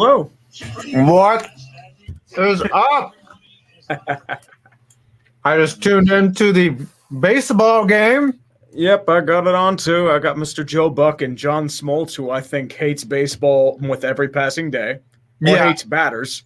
Hello. What is up? I just tuned into the baseball game. Yep, I got it on too. I got Mr. Joe Buck and John Smoltz, who I think hates baseball with every passing day. Or hates batters.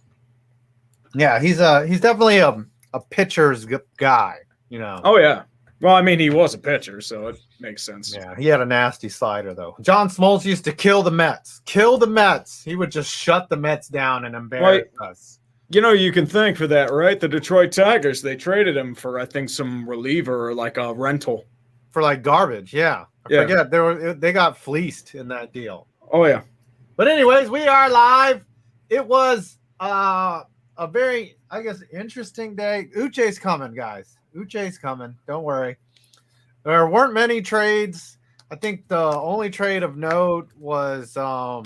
Yeah, he's definitely a pitcher's guy, you know. Oh, yeah. Well, I mean, he was a pitcher, so it makes sense. Yeah, he had a nasty slider, though. John Smoltz used to kill the Mets. Kill the Mets. He would just shut the Mets down and embarrass us. You know, you can thank for that, right? The Detroit Tigers, they traded him for, I think, some reliever or like a rental. For like garbage, yeah. I forget. They got fleeced in that deal. Oh, yeah. But anyways, we are live. It was a very, I guess, interesting day. Uche's coming, guys. Uche's coming. Don't worry. There weren't many trades. I think the only trade of note was a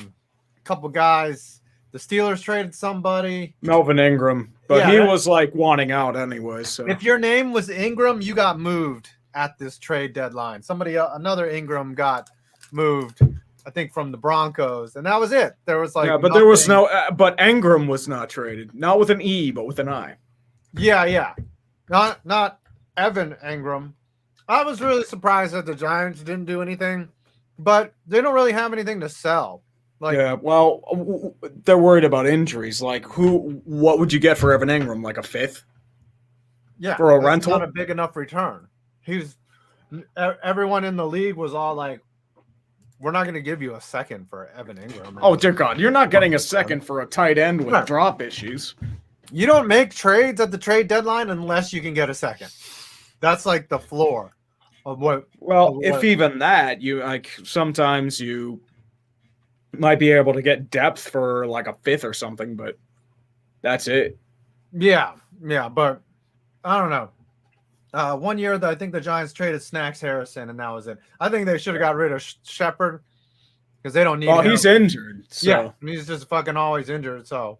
couple guys. The Steelers traded somebody. Melvin Ingram. But he was like wanting out anyway. So if your name was Ingram, you got moved at this trade deadline. Another Ingram got moved, I think, from the Broncos, and that was it. There was like but there was no. But Ingram was not traded, not with an E, but with an I. Yeah, not Evan Ingram. I was really surprised that the Giants didn't do anything, but they don't really have anything to sell. Well, they're worried about injuries. Like, what would you get for Evan Ingram? Like a fifth? Yeah, for a rental. Not a big enough return. Everyone in the league was all like, we're not going to give you a second for Evan Ingram. Oh, dear God. You're not getting a second for a tight end with drop issues. You don't make trades at the trade deadline unless you can get a second. That's like the floor of what. Well, if even that, sometimes you might be able to get depth for like a fifth or something, but that's it. Yeah, but I don't know. 1 year, I think the Giants traded Snacks Harrison, and that was it. I think they should have got rid of Shepard because they don't need him. Oh, he's injured. So. Yeah, he's just fucking always injured. So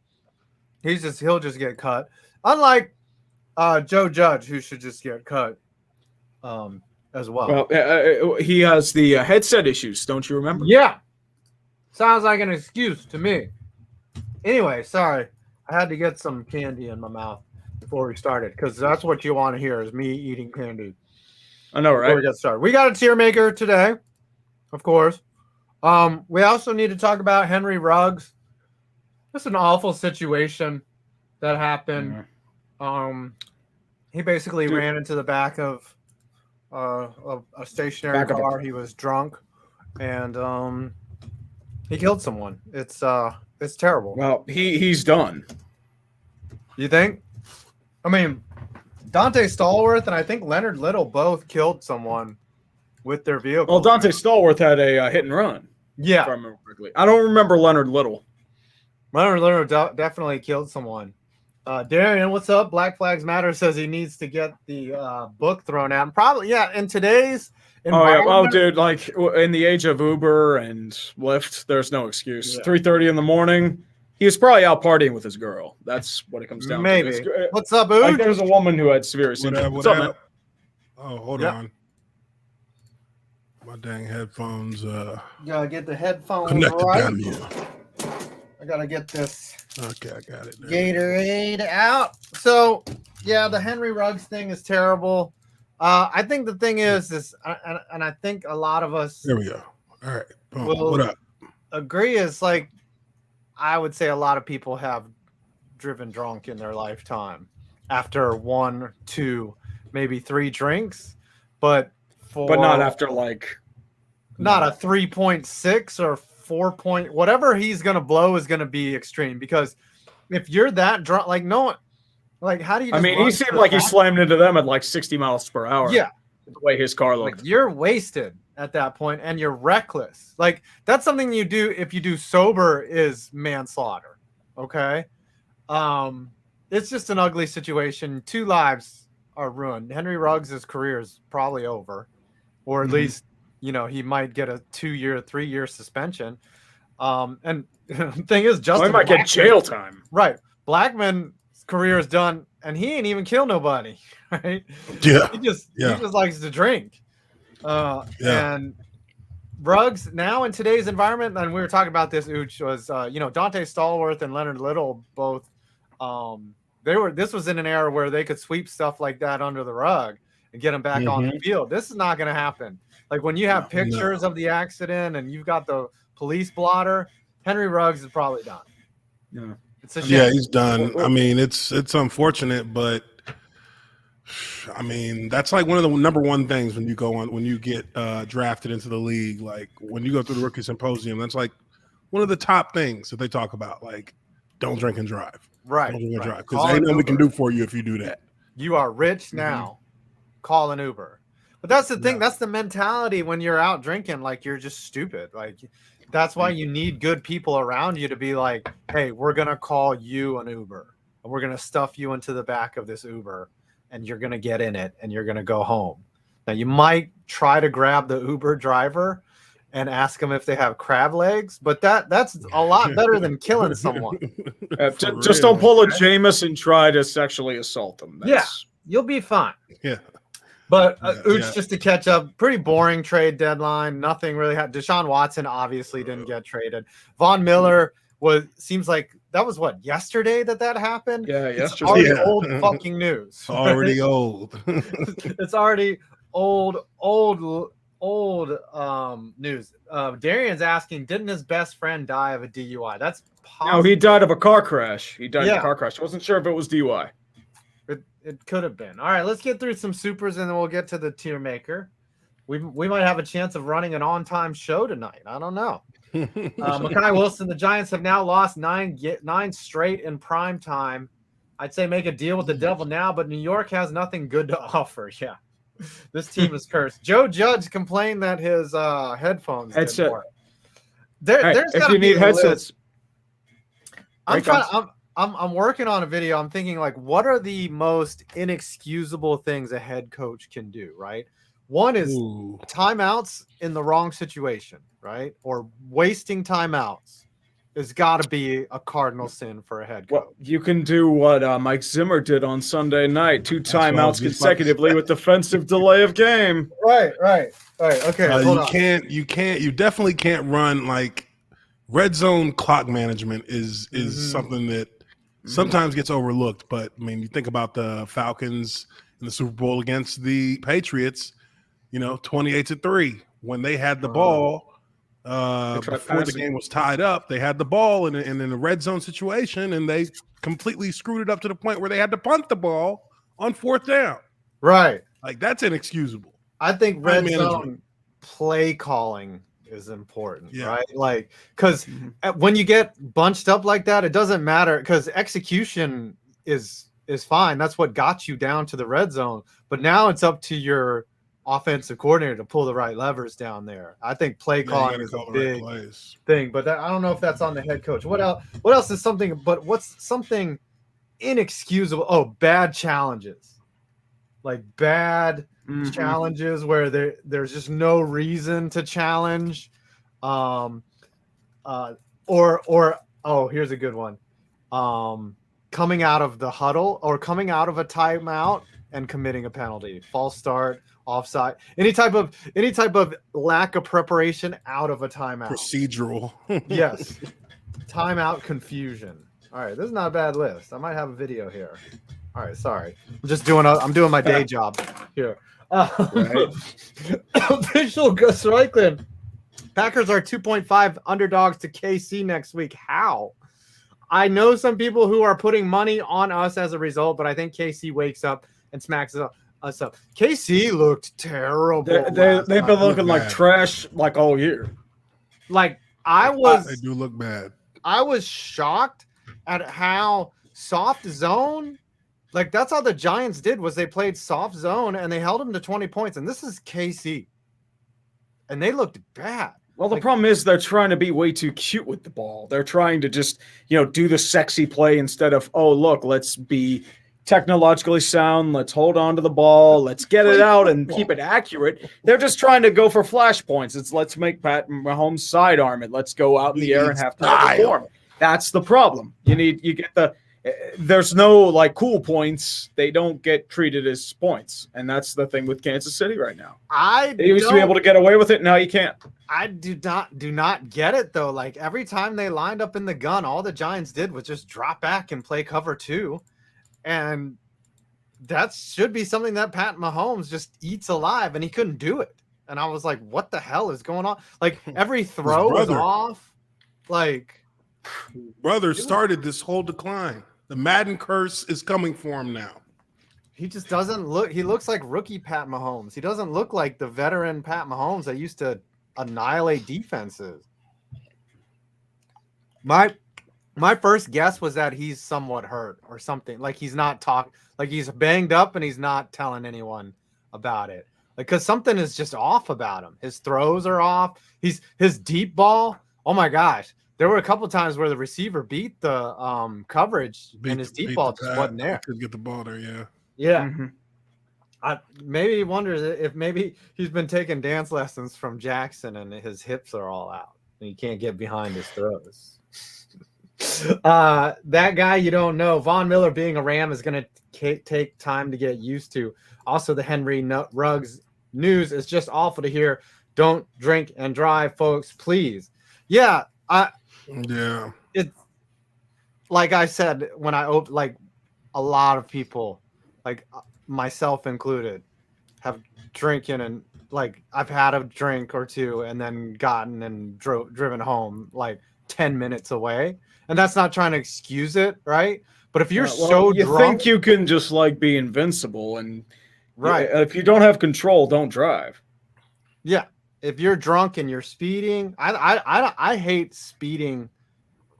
he'll just get cut. Unlike Joe Judge, who should just get cut as well. Well, he has the headset issues. Don't you remember? Yeah, sounds like an excuse to me. Anyway, sorry, I had to get some candy in my mouth before we started, because that's what you want to hear is me eating candy. I know, right? Before we get started. We got a Tiermaker today, of course. We also need to talk about Henry Ruggs. It's an awful situation that happened. He basically ran into the back of a stationary car. He was drunk, and he killed someone. It's terrible. Well, he's done. You think? I mean, Dante Stallworth and I think Leonard Little both killed someone with their vehicle. Well, Dante Stallworth had a hit and run. Yeah. If I remember correctly. I don't remember Leonard Little. Leonard Little definitely killed someone. Darian, what's up? Black Flags Matter says he needs to get the book thrown out. And probably, in today's environment. Oh, yeah. Well, dude, like in the age of Uber and Lyft, there's no excuse. 3:30 in the morning. He was probably out partying with his girl. That's what it comes down to. What's up, Ooch? Like, there's a woman who had severe symptoms. What's up, man? Oh, hold on. My dang headphones. Gotta get the headphones connected right. down here. I gotta get this. Okay, I got it. Gatorade out. So, the Henry Ruggs thing is terrible. I think the thing is, and I think a lot of us. There we go. All right. Boom. What up? Agree is like. I would say a lot of people have driven drunk in their lifetime after 1, 2, maybe 3 drinks, but not after not a 3.6 or 4 point, whatever he's going to blow is going to be extreme, because if you're that drunk, how do you, he seemed like he slammed into them at 60 miles per hour. Yeah. The way his car looked. You're wasted at that point, and you're reckless. That's something you do if you do sober is manslaughter. Okay. It's just an ugly situation. 2 lives are ruined. Henry Ruggs' career is probably over, or at least, he might get a 2-year, 3-year suspension. And the thing is, Justin he might get jail time. Right. Blackman's career is done, and he ain't even kill nobody. Right. Yeah. He just likes to drink. And Ruggs now in today's environment, and we were talking about this, Ooch, was Dante Stallworth and Leonard Little both. This was in an era where they could sweep stuff like that under the rug and get them back on the field. This is not going to happen. Like when you have pictures of the accident and you've got the police blotter, Henry Ruggs is probably done. Yeah, it's a shame. Yeah, he's done. I mean, it's unfortunate, but I mean, that's like one of the number one things when you get drafted into the league. Like when you go through the rookie symposium, that's like one of the top things that they talk about. Like, don't drink and drive. Right. Don't drink and drive, because ain't nothing we can do for you if you do that. You are rich now. Call an Uber. But that's the thing. Yeah. That's the mentality when you're out drinking. Like you're just stupid. Like that's why you need good people around you to be like, hey, we're gonna call you an Uber, and we're gonna stuff you into the back of this Uber. And you're going to get in it and you're going to go home. Now, you might try to grab the Uber driver and ask them if they have crab legs, but that's a lot better than killing someone. Just don't pull a Jameis and try to sexually assault them. Yeah, you'll be fine. Yeah. But just to catch up, pretty boring trade deadline. Nothing really happened. Deshaun Watson obviously didn't get traded. Von Miller seems like that was yesterday that happened. Yeah, yesterday. Already old fucking news. Already old. It's already old news. Darian's asking, didn't his best friend die of a DUI? That's possible. No, he died of a car crash. He died of a car crash. I wasn't sure if it was DUI. It could have been. All right, let's get through some supers and then we'll get to the tier maker. We might have a chance of running an on-time show tonight. I don't know. Mekhi Wilson, the Giants have now lost nine straight in prime time. I'd say make a deal with the devil now, but New York has nothing good to offer. Yeah, this team is cursed. Joe Judge complained that his headphones didn't work. If you need headsets, I'm working on a video. I'm thinking like, what are the most inexcusable things a head coach can do? Right. One is timeouts in the wrong situation, right? Or wasting timeouts has got to be a cardinal sin for a head coach. Well, you can do what Mike Zimmer did on Sunday night, 2 timeouts consecutively with defensive delay of game. Right. Okay. You definitely can't run like red zone clock management is something that sometimes gets overlooked. But I mean, you think about the Falcons in the Super Bowl against the Patriots. 28-3 when they had the ball before the game was tied up. They had the ball in a red zone situation, and they completely screwed it up to the point where they had to punt the ball on 4th down. Right, like that's inexcusable. I think red zone play calling is important, right? Like because when you get bunched up like that, it doesn't matter because execution is fine. That's what got you down to the red zone. But now it's up to your offensive coordinator to pull the right levers down there. I think play calling is a big thing, but I don't know if that's on the head coach. What else is something? But what's something inexcusable? Oh, bad challenges, like bad challenges where there's just no reason to challenge. Here's a good one. Coming out of the huddle or coming out of a timeout and committing a penalty, false start, offside, any type of lack of preparation out of a timeout. Procedural. Yes. Timeout confusion. All right, this is not a bad list. I might have a video here. All right, sorry. I'm doing my day job here. Official Gus Reichland. Packers are 2.5 underdogs to KC next week. How? I know some people who are putting money on us as a result, but I think KC wakes up and smacks us up. KC looked terrible. They've been looking like trash like all year. Like they do look bad. I was shocked at how soft zone. Like that's all the Giants did was they played soft zone and they held them to 20 points. And this is KC, and they looked bad. Well, the problem is they're trying to be way too cute with the ball. They're trying to just, do the sexy play instead of, oh, look, let's be technologically sound. Let's hold on to the ball. Let's get it out and keep it accurate. They're just trying to go for flash points. It's let's make Pat Mahomes sidearm it. Let's go out in the air and have to perform. That's the problem. There's no like cool points. They don't get treated as points. And that's the thing with Kansas City right now. They used to be able to get away with it. Now you can't. I do not get it though. Like every time they lined up in the gun, all the Giants did was just drop back and play cover 2, and that should be something that Pat Mahomes just eats alive, and he couldn't do it. And I was like, what the hell is going on? Like every throw was off. Like brother started this whole decline. The Madden curse is coming for him now. He just doesn't look. He looks like rookie Pat Mahomes. He doesn't look like the veteran Pat Mahomes that used to annihilate defenses. My first guess was that he's somewhat hurt or something. Like he's not like he's banged up and he's not telling anyone about it. Like because something is just off about him. His throws are off. His deep ball. Oh my gosh. There were a couple times where the receiver beat the coverage and his deep ball just wasn't there. Couldn't get the ball there, yeah. Yeah. Mm-hmm. Maybe he wonders if maybe he's been taking dance lessons from Jackson and his hips are all out. And he can't get behind his throws. That guy you don't know. Von Miller being a Ram is going to take time to get used to. Also, the Henry Ruggs news is just awful to hear. Don't drink and drive, folks, please. Yeah. It's like I said when I opened, like a lot of people, like myself included, have drinking and like I've had a drink or two and then gotten and driven home like 10 minutes away, and that's not trying to excuse it, right? But if you're you drunk, think you can just like be invincible, and right? If you don't have control, don't drive. Yeah. If you're drunk and you're speeding, I hate speeding,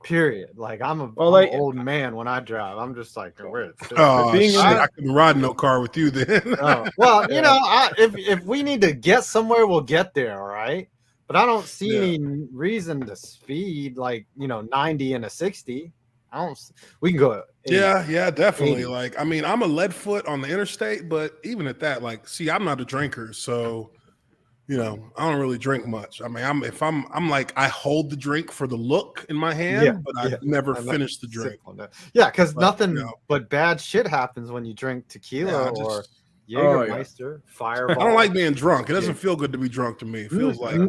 period. Like I'm an old man when I drive. I'm just like, where? I couldn't ride no car with you then. Well, you know, if we need to get somewhere, we'll get there, all right? But I don't see any reason to speed like 90 and a 60. We can go. 80, yeah, definitely. 80. Like, I mean, I'm a lead foot on the interstate, but even at that, like, see, I'm not a drinker, so. I don't really drink much. I mean, I'm like, I hold the drink for the look in my hand, but I never finish the drink. Yeah, because nothing but bad shit happens when you drink tequila or Jägermeister, Fireball. I don't like being drunk. It doesn't feel good to be drunk to me. It feels like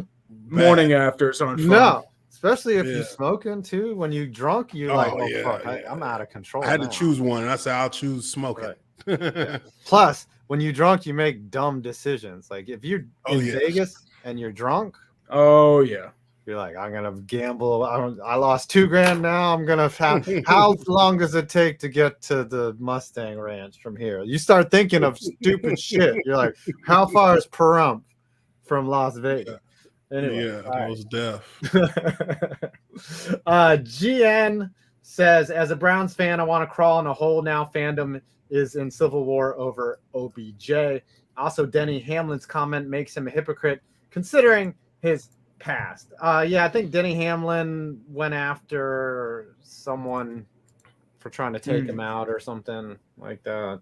morning after is on fire. No, especially if you're smoking too. When you're drunk, you're fuck, I'm out of control. I had to choose one, and I said, I'll choose smoking. Right. Plus, when you're drunk, you make dumb decisions. Like if you're in Vegas and you're drunk, you're like, I'm gonna gamble. I lost $2,000 now. I'm gonna have. How long does it take to get to the Mustang Ranch from here? You start thinking of stupid shit. You're like, how far is Pahrump from Las Vegas? Anyway, most deaf. GN says, as a Browns fan, I want to crawl in a hole now. Fandom is in civil war over OBJ. Also, Denny Hamlin's comment makes him a hypocrite considering his past. I think Denny Hamlin went after someone for trying to take him out or something like that.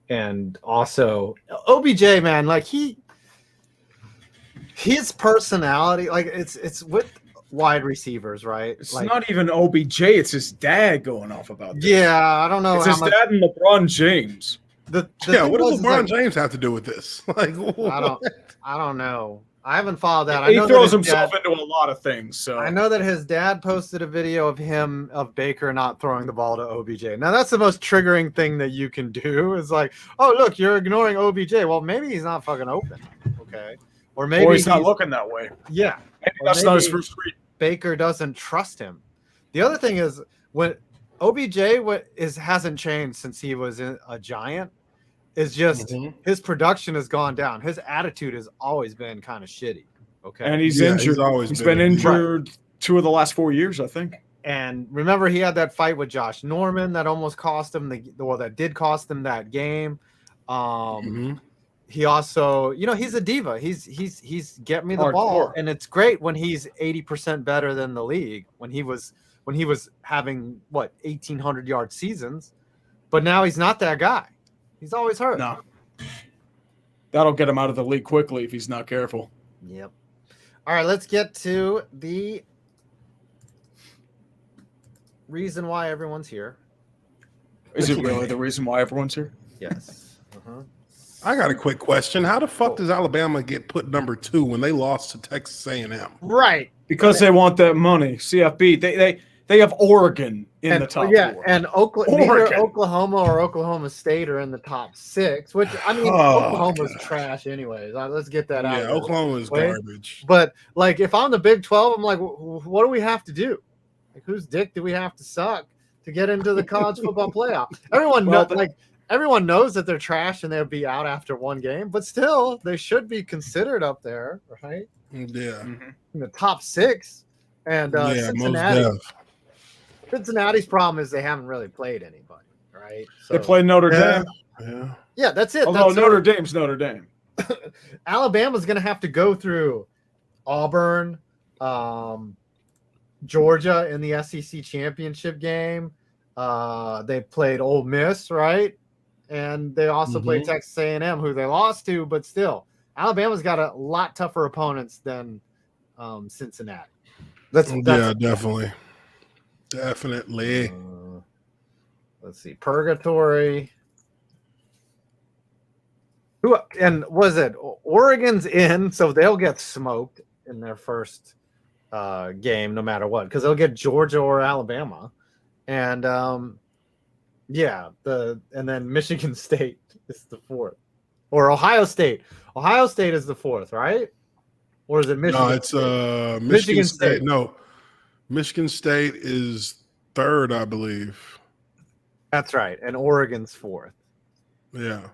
And also OBJ, man, like his personality, like it's with wide receivers, right? It's like, not even OBJ, it's his dad going off about this. Yeah, I don't know. It's his dad and LeBron James. What does LeBron James have to do with this? Like, I don't know. I haven't followed that. He throws himself into a lot of things. So I know that his dad posted a video of Baker not throwing the ball to OBJ. Now that's the most triggering thing that you can do. Is like, oh look, you're ignoring OBJ. Well, maybe he's not fucking open. Okay. Or maybe he's not looking that way. Yeah. Maybe that's not his first read. Baker doesn't trust him. The other thing is when OBJ hasn't changed since he was a Giant. Is just his production has gone down. His attitude has always been kind of shitty. Okay. And he's injured. He's been injured 2 of the last 4 years, I think. And remember, he had that fight with Josh Norman that almost cost him that did cost him that game. He also, he's a diva. He's get me the ball, and it's great when he's 80% better than the league. When he was having 1,800-yard seasons, but now he's not that guy. He's always hurt. No, that'll get him out of the league quickly if he's not careful. Yep. All right, let's get to the reason why everyone's here. Is it really the reason why everyone's here? Yes. I got a quick question. How the fuck does Alabama get put number 2 when they lost to Texas A&M? Right. Because they want that money. CFB. They have Oregon in the top 4. And neither Oklahoma or Oklahoma State are in the top 6, which, I mean, Oklahoma's trash anyways. Let's get that out. Yeah, Oklahoma is garbage. But, like, if I'm the Big 12, I'm like, what do we have to do? Like, whose dick do we have to suck to get into the college football playoff? Everyone knows that they're trash and they'll be out after one game, but still, they should be considered up there, right? Yeah. In the top 6. And Cincinnati's problem is they haven't really played anybody, right? So, they played Notre Dame. Yeah, that's it. Although Notre Dame's Notre Dame. Alabama's going to have to go through Auburn, Georgia in the SEC championship game. They played Ole Miss, right? And they also played Texas A&M, who they lost to, but still, Alabama's got a lot tougher opponents than Cincinnati. Definitely. Let's see. Purgatory. Was it Oregon's in, so they'll get smoked in their first game no matter what, because they'll get Georgia or Alabama. And and then Michigan State is the 4th. Or Ohio State. Ohio State is the 4th, right? Or is it Michigan? No, it's Michigan State. No. Michigan State is 3rd, I believe. That's right. And Oregon's 4th. Yeah.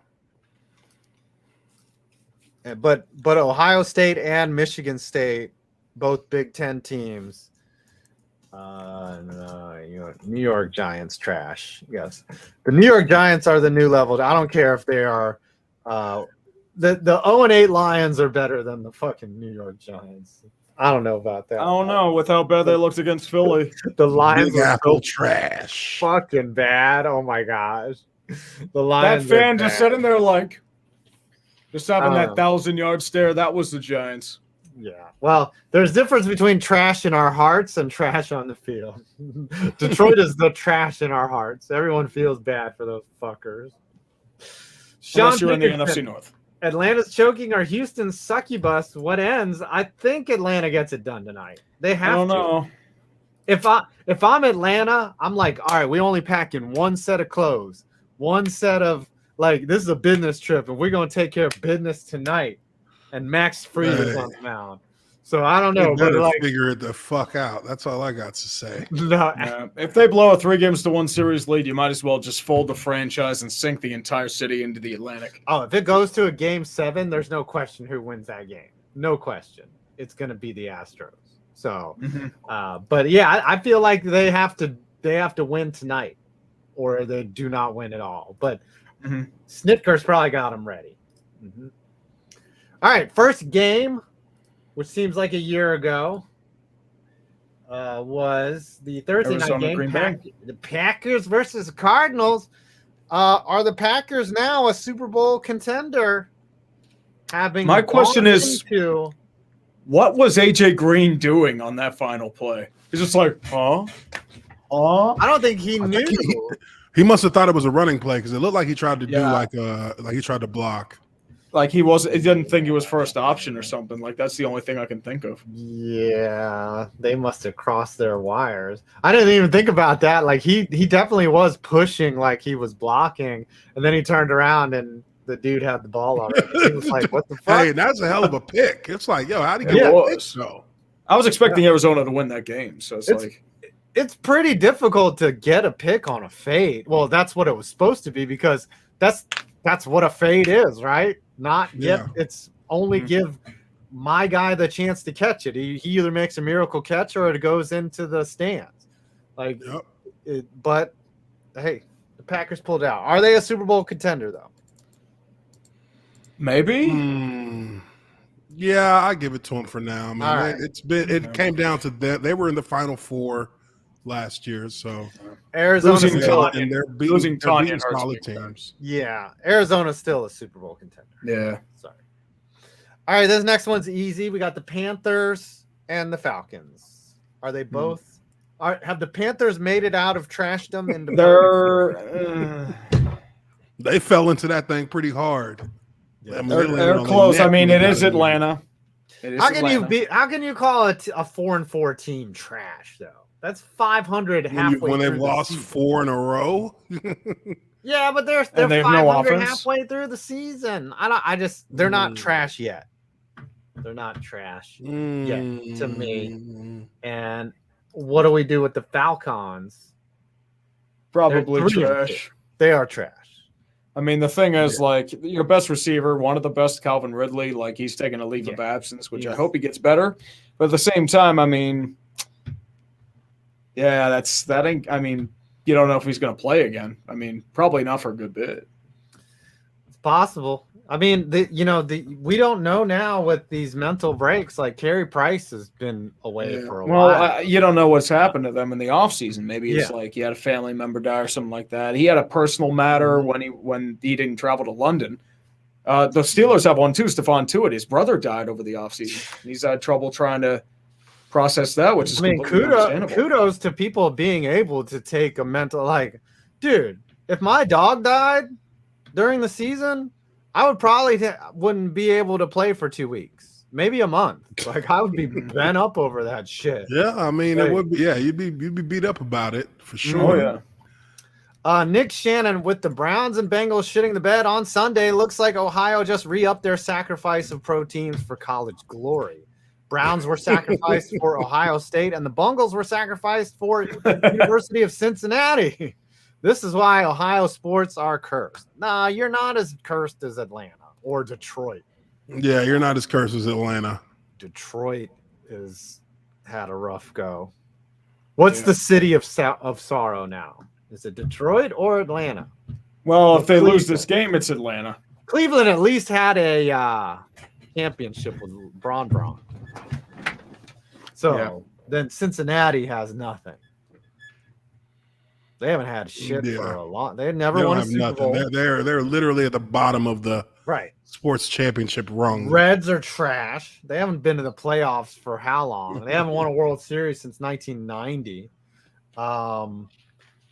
But Ohio State and Michigan State, both Big Ten teams. New York Giants trash. Yes. The New York Giants are the new level. I don't care if they are the 0-8 Lions are better than the fucking New York Giants. I don't know about that. I don't know with how bad they looked against Philly. The Lions are so trash. Fucking bad. Oh my gosh. The Lions. That fan just sitting there like just having that 1,000-yard stare. That was the Giants. Yeah. Well, there's difference between trash in our hearts and trash on the field. Detroit is the trash in our hearts. Everyone feels bad for those fuckers. Unless you're in the NFC North. Atlanta's choking or Houston's succubus. What ends? I think Atlanta gets it done tonight. They have to. I don't know. If I'm Atlanta, I'm like, all right, we only pack in one set of clothes, one set of like this is a business trip, and we're gonna take care of business tonight. And Max Fried is on the mound. So I don't know. But like, figure it the fuck out. That's all I got to say. No, if they blow a 3-1 series lead, you might as well just fold the franchise and sink the entire city into the Atlantic. Oh, if it goes to a Game 7, there's no question who wins that game. No question. It's going to be the Astros. So, but yeah, I feel like they have to win tonight, or they do not win at all. But Snitker's probably got them ready. All right, first game, which seems like a year ago, was the Thursday night game. The Packers versus the Cardinals. Are the Packers now a Super Bowl contender? My question is, what was AJ Green doing on that final play? He's just like, I don't think he knew. He must have thought it was a running play because it looked like he tried to do like he tried to block. Like he didn't think he was first option or something. Like that's the only thing I can think of. Yeah, they must have crossed their wires. I didn't even think about that. Like he definitely was pushing like he was blocking, and then he turned around and the dude had the ball already. He was like, "What the fuck?" Hey, that's a hell of a pick. It's like, yo, how did he get that pick? So I was expecting Arizona to win that game. So it's pretty difficult to get a pick on a fade. Well, that's what it was supposed to be because that's what a fade is, right? It's only give my guy the chance to catch it. He either makes a miracle catch or it goes into the stands. But hey, the Packers pulled out. Are they a Super Bowl contender though? Maybe. Yeah, I give it to them for now. I mean, right. It came down to that. They were in the Final Four last year, so Arizona's losing solid teams. Yeah, Arizona's still a Super Bowl contender. Yeah. Sorry. All right, this next one's easy. We got the Panthers and the Falcons. Are they both? Have the Panthers made it out of trashdom? They fell into that thing pretty hard. I mean, They're close. I mean, it is Atlanta. How can you call a 4-4 team trash though? That's 500 halfway when they've through lost 4 in a row. Yeah, but they're they have 500 no halfway through the season. They're not trash yet. They're not trash yet to me. And what do we do with the Falcons? Probably trash. They are trash. I mean, the thing is, like, your best receiver, one of the best, Calvin Ridley, like, he's taking a leave of absence, which I hope he gets better. But at the same time, I mean, yeah, I mean, you don't know if he's going to play again. I mean, probably not for a good bit. It's possible. I mean, we don't know now with these mental breaks. Like Carey Price has been away for a while. You don't know what's happened to them in the offseason. Maybe it's like he had a family member die or something like that. He had a personal matter when he didn't travel to London. The Steelers have one too. Stephon Tuitt, his brother died over the offseason. He's had trouble trying to process that, which is kudos to people being able to take a mental, like, dude, if my dog died during the season, I would probably wouldn't be able to play for 2 weeks, maybe a month. Like, I would be bent up over that shit. Yeah, I mean, it would be. Yeah, you'd be beat up about it for sure. Oh yeah. Nick Shannon with the Browns and Bengals shitting the bed on Sunday. Looks like Ohio just re-upped their sacrifice of proteins for college glory. Browns were sacrificed for Ohio State, and the Bengals were sacrificed for University of Cincinnati. This is why Ohio sports are cursed. Nah, you're not as cursed as Atlanta or Detroit. Yeah, you're not as cursed as Atlanta. Detroit had a rough go. What's the city of sorrow now? Is it Detroit or Atlanta? Well, if they lose this game, it's Atlanta. Cleveland at least had a championship with Braun. So then Cincinnati has nothing. They haven't had shit for a long. They never won a Super Bowl. They're literally at the bottom of the right sports championship rung. Reds are trash. They haven't been to the playoffs for how long? They haven't won a World Series since 1990.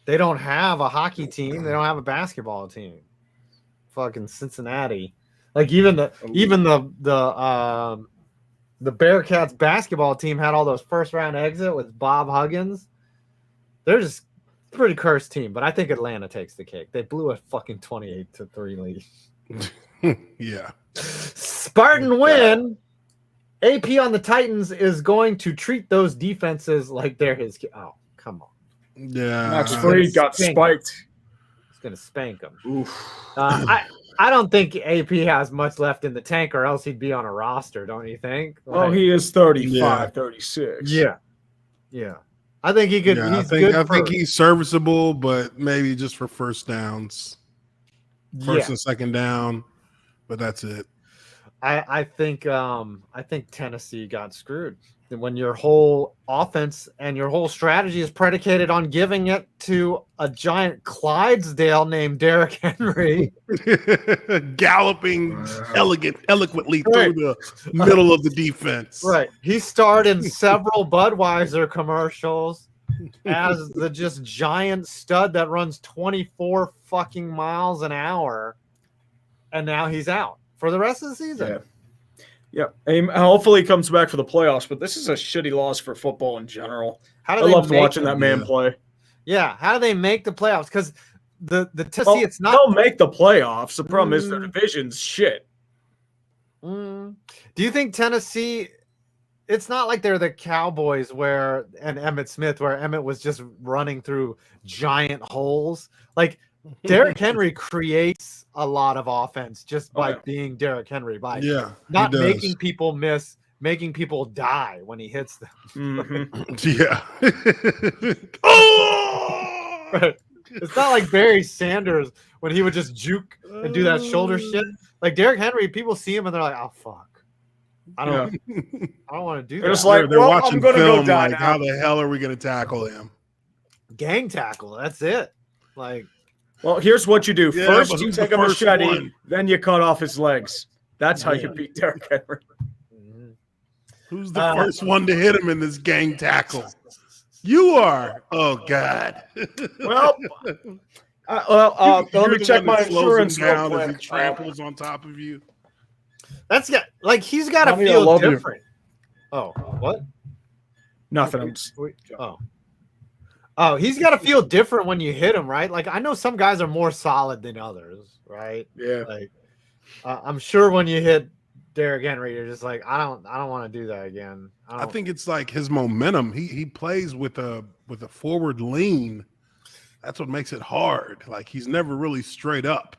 They don't have a hockey team. They don't have a basketball team. Fucking Cincinnati. Like even the Bearcats basketball team had all those first round exit with Bob Huggins. They're just a pretty cursed team, but I think Atlanta takes the cake. They blew a fucking 28-3 lead. Yeah. Spartan win. AP on the Titans is going to treat those defenses like they're his. Oh, come on. Yeah. Max Fried got spiked. He's going to spank them. I don't think AP has much left in the tank, or else he'd be on a roster, don't you think? Well, he is 35, 36. Yeah. Yeah. I think he could. Yeah, I think he's serviceable, but maybe just for first downs. First and second down, but that's it. I think Tennessee got screwed. When your whole offense and your whole strategy is predicated on giving it to a giant Clydesdale named Derrick Henry. Galloping eloquently through the middle of the defense. Right. He starred in several Budweiser commercials as the just giant stud that runs 24 fucking miles an hour. And now he's out for the rest of the season. Yeah. Yeah, hopefully he comes back for the playoffs, but this is a shitty loss for football in general. I loved watching that man play. Yeah, how do they make the playoffs? Because it's not. They'll make the playoffs. The problem is their division's shit. Do you think Tennessee? It's not like they're the Cowboys and Emmitt Smith, where Emmitt was just running through giant holes. Like Derrick Henry creates a lot of offense just by being Derrick Henry, by not making people miss, making people die when he hits them. Yeah. Right. It's not like Barry Sanders when he would just juke and do that shoulder shit. Like Derrick Henry, people see him and they're like, "Oh fuck, I don't want to do that." It's like, they're watching I'm going to film, go die like, now. how the hell are we going to tackle him? Gang tackle. That's it. Like. Well, here's what you do. Yeah, first, you take a machete, then you cut off his legs. That's how you beat Derrick Henry. Who's the first one to hit him in this gang tackle? You are. Oh, God. Well, let me check my insurance down real as he quick. tramples on top of you. That's like he's got to Mommy, I feel love you. different. Oh, what? Nothing. I'm just, Oh, he's got to feel different when you hit him, right? Like I know some guys are more solid than others, right? yeah. Like I'm sure when you hit Derrick Henry, you're just like, I don't want to do that again. I think it's like his momentum. He plays with a forward lean. That's what makes it hard. Like he's never really straight up.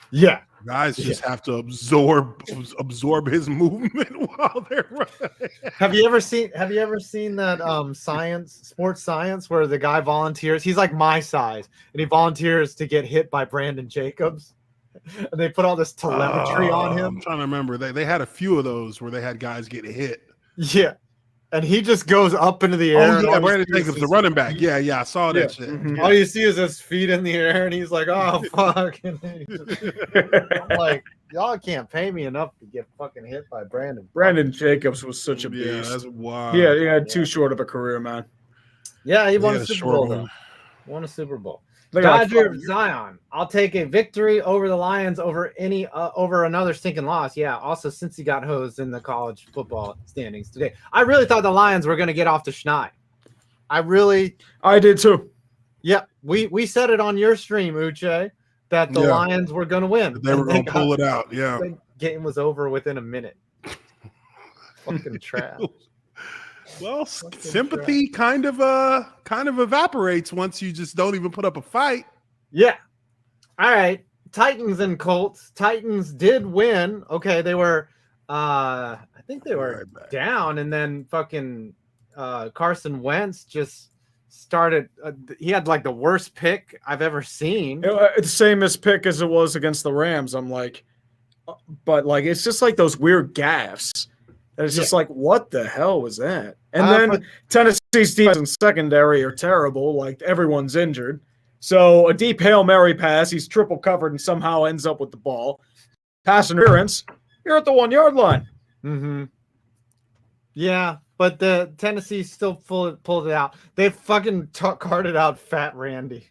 Yeah. Guys just have to absorb his movement while they're running. Have you ever seen that sports science where the guy volunteers? He's like my size, and he volunteers to get hit by Brandon Jacobs, and they put all this telemetry on him. I'm trying to remember. They had a few of those where they had guys get hit. Yeah, and he just goes up into the air. Oh yeah, Brandon Jacobs, the running back. Yeah, I saw that shit. Mm-hmm. All you see is his feet in the air, and he's like, "Oh fuck!" And I'm like, y'all can't pay me enough to get fucking hit by Brandon. Brandon Jacobs was such a beast. Yeah, that's wild. Yeah, he had too short of a career, man. Yeah, he won had a a Super short Bowl. one. Though. Won a Super Bowl. They got like Dodger 5 years. Zion. I'll take a victory over the Lions over another stinking loss. Yeah. Also, since he got hosed in the college football standings today, I really thought the Lions were going to get off the schneid. I did too. Yeah. We said it on your stream, Uche, that the Lions were going to win. They were going to pull it out. Yeah. The game was over within a minute. Fucking trash. Well, sympathy kind of evaporates once you just don't even put up a fight. Yeah. All right. Titans and Colts. Titans did win. Okay, they were I think they were down, and then fucking Carson Wentz just started he had like the worst pick I've ever seen. It's the same as pick as it was against the Rams. I'm like, but like it's just like those weird gaffes. It's just like, what the hell was that? And then Tennessee's defense and secondary are terrible. Like everyone's injured. So a deep Hail Mary pass, he's triple covered and somehow ends up with the ball. Pass interference, you're at the 1 yard line. Mm-hmm. Yeah, but the Tennessee still pulled it out. They fucking carted out Fat Randy.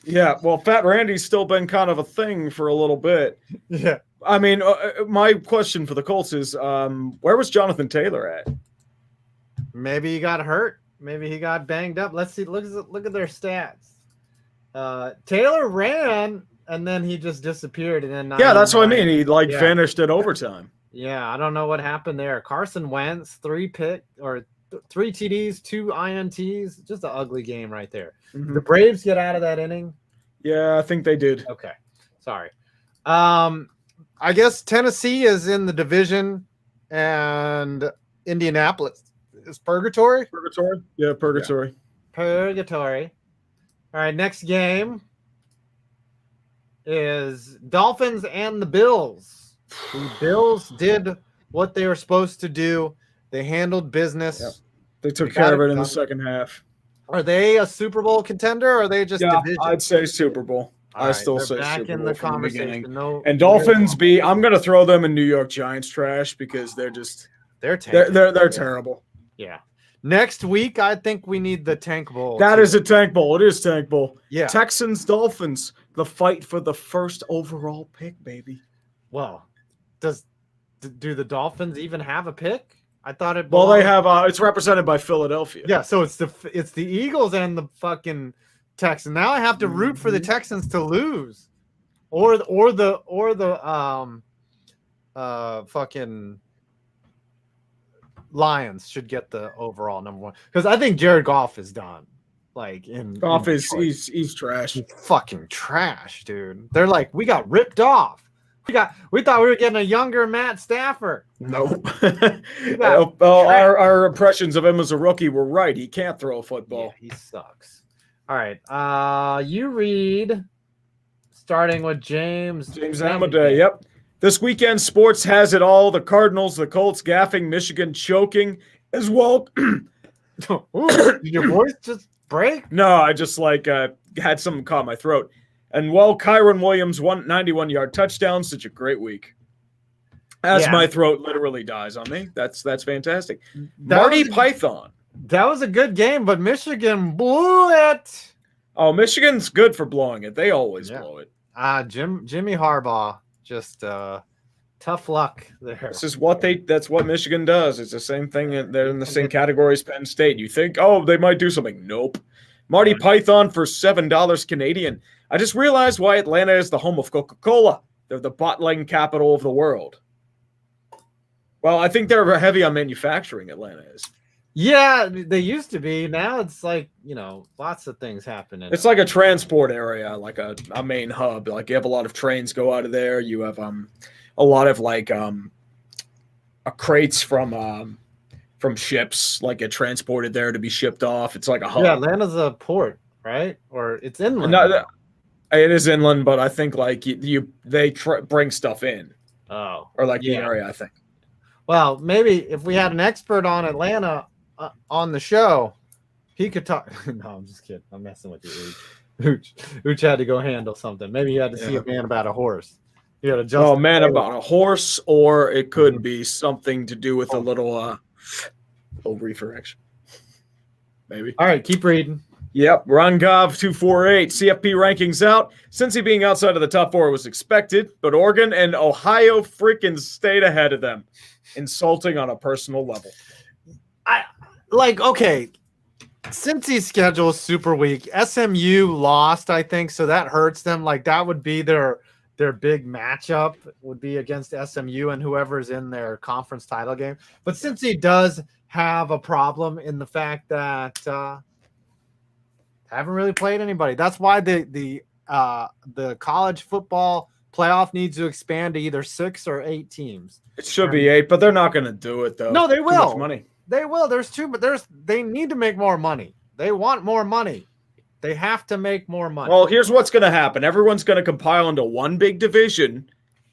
Yeah, well, Fat Randy's still been kind of a thing for a little bit. Yeah. I mean, my question for the Colts is, where was Jonathan Taylor at? Maybe he got hurt. Maybe he got banged up. Let's see. Look at their stats. Taylor ran, and then he just disappeared. And then that's what I mean. He vanished at overtime. Yeah, I don't know what happened there. Carson Wentz, 3 TDs, 2 INTs. Just an ugly game right there. Mm-hmm. The Braves get out of that inning. Yeah, I think they did. Okay, sorry. I guess Tennessee is in the division, and Indianapolis is purgatory. Purgatory? Yeah, purgatory. Yeah. Purgatory. All right, next game is Dolphins and the Bills. The Bills did what they were supposed to do. They handled business. Yep. They took care of it in the second half. Are they a Super Bowl contender, or are they just division? I'd say Super Bowl. All I still right, say back Super in Bowl the from the beginning. conversation. And Dolphins I'm going to throw them in New York Giants trash because they're just they're terrible. Yeah. Next week, I think we need the Tank Bowl. That is a Tank Bowl. It is Tank Bowl. Yeah. Texans, Dolphins, the fight for the first overall pick, baby. Well, do the Dolphins even have a pick? I thought it. Well, they have. It's represented by Philadelphia. Yeah, so it's the Eagles and the fucking Texans. Now I have to root for the Texans to lose, or the fucking Lions should get the overall number 1 because I think Jared Goff is done. Like Goff is he's trash. He's fucking trash, dude. They're like, we got ripped off. We thought we were getting a younger Matt Stafford. Nope. Our impressions of him as a rookie were right. He can't throw a football. Yeah, he sucks. All right. You read starting with James Amadei. Yep. This weekend, sports has it all. The Cardinals, the Colts gaffing, Michigan choking as well. Ooh, did your voice just break? No, I just had something caught my throat. And Kyron Williams, 91-yard touchdown. Such a great week. As my throat literally dies on me. That's fantastic. Marty Python. That was a good game, but Michigan blew it. Oh, Michigan's good for blowing it. They always blow it. Jimmy Harbaugh just Tough luck there. That's what Michigan does. It's the same thing. They're in the same category as Penn State. You think, oh, they might do something. Nope. Marty Python for $7 Canadian. I just realized why Atlanta is the home of Coca-Cola. They're the bottling capital of the world. Well, I think they're heavy on manufacturing, Atlanta is. Yeah, they used to be. Now it's like, lots of things happening. It's like a transport area, like a main hub. Like you have a lot of trains go out of there. You have a lot of crates from ships like get transported there to be shipped off. It's like a hub. Yeah, Atlanta's a port, right? Or it's inland. No, it is inland, but I think like they bring stuff in. Oh, or like the area, I think. Well, maybe if we had an expert on Atlanta on the show, he could talk. No, I'm just kidding. I'm messing with you, Ooch had to go handle something. Maybe he had to see a man about a horse. He had a man about a horse, or it could be something to do with a little reefer action. Maybe. All right, keep reading. Yep, Rongov 248 CFP rankings out. Cincy being outside of the top 4 was expected, but Oregon and Ohio freaking stayed ahead of them. Insulting on a personal level. Cincy's schedule is super weak. SMU lost, I think, so that hurts them. Like that would be their big matchup would be against SMU and whoever's in their conference title game. But Cincy does have a problem in the fact that haven't really played anybody. That's why the college football playoff needs to expand to either 6 or 8 teams. It should be 8, but they're not going to do it though. No, they will. Too much money. They will. There's 2, but they need to make more money. They want more money. They have to make more money. Well, here's what's going to happen. Everyone's going to compile into one big division,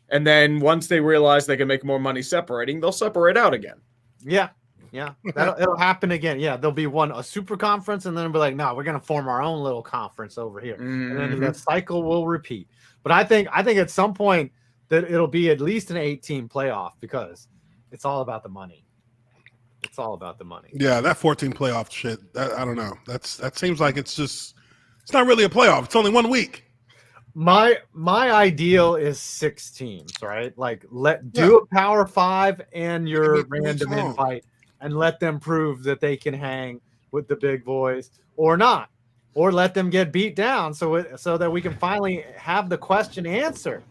and then once they realize they can make more money separating, they'll separate out again. Yeah. It'll happen again. Yeah, there'll be a super conference, and then it'll be like, no, we're going to form our own little conference over here, and then that cycle will repeat. But I think at some point that it'll be at least an 8-team playoff because it's all about the money. It's all about the money. Yeah, that 14 playoff shit. I don't know. That seems like it's not really a playoff. It's only 1 week. My ideal is 6 teams, right? Like do a Power 5 and your random invite, and let them prove that they can hang with the big boys or not, or let them get beat down so that we can finally have the question answered.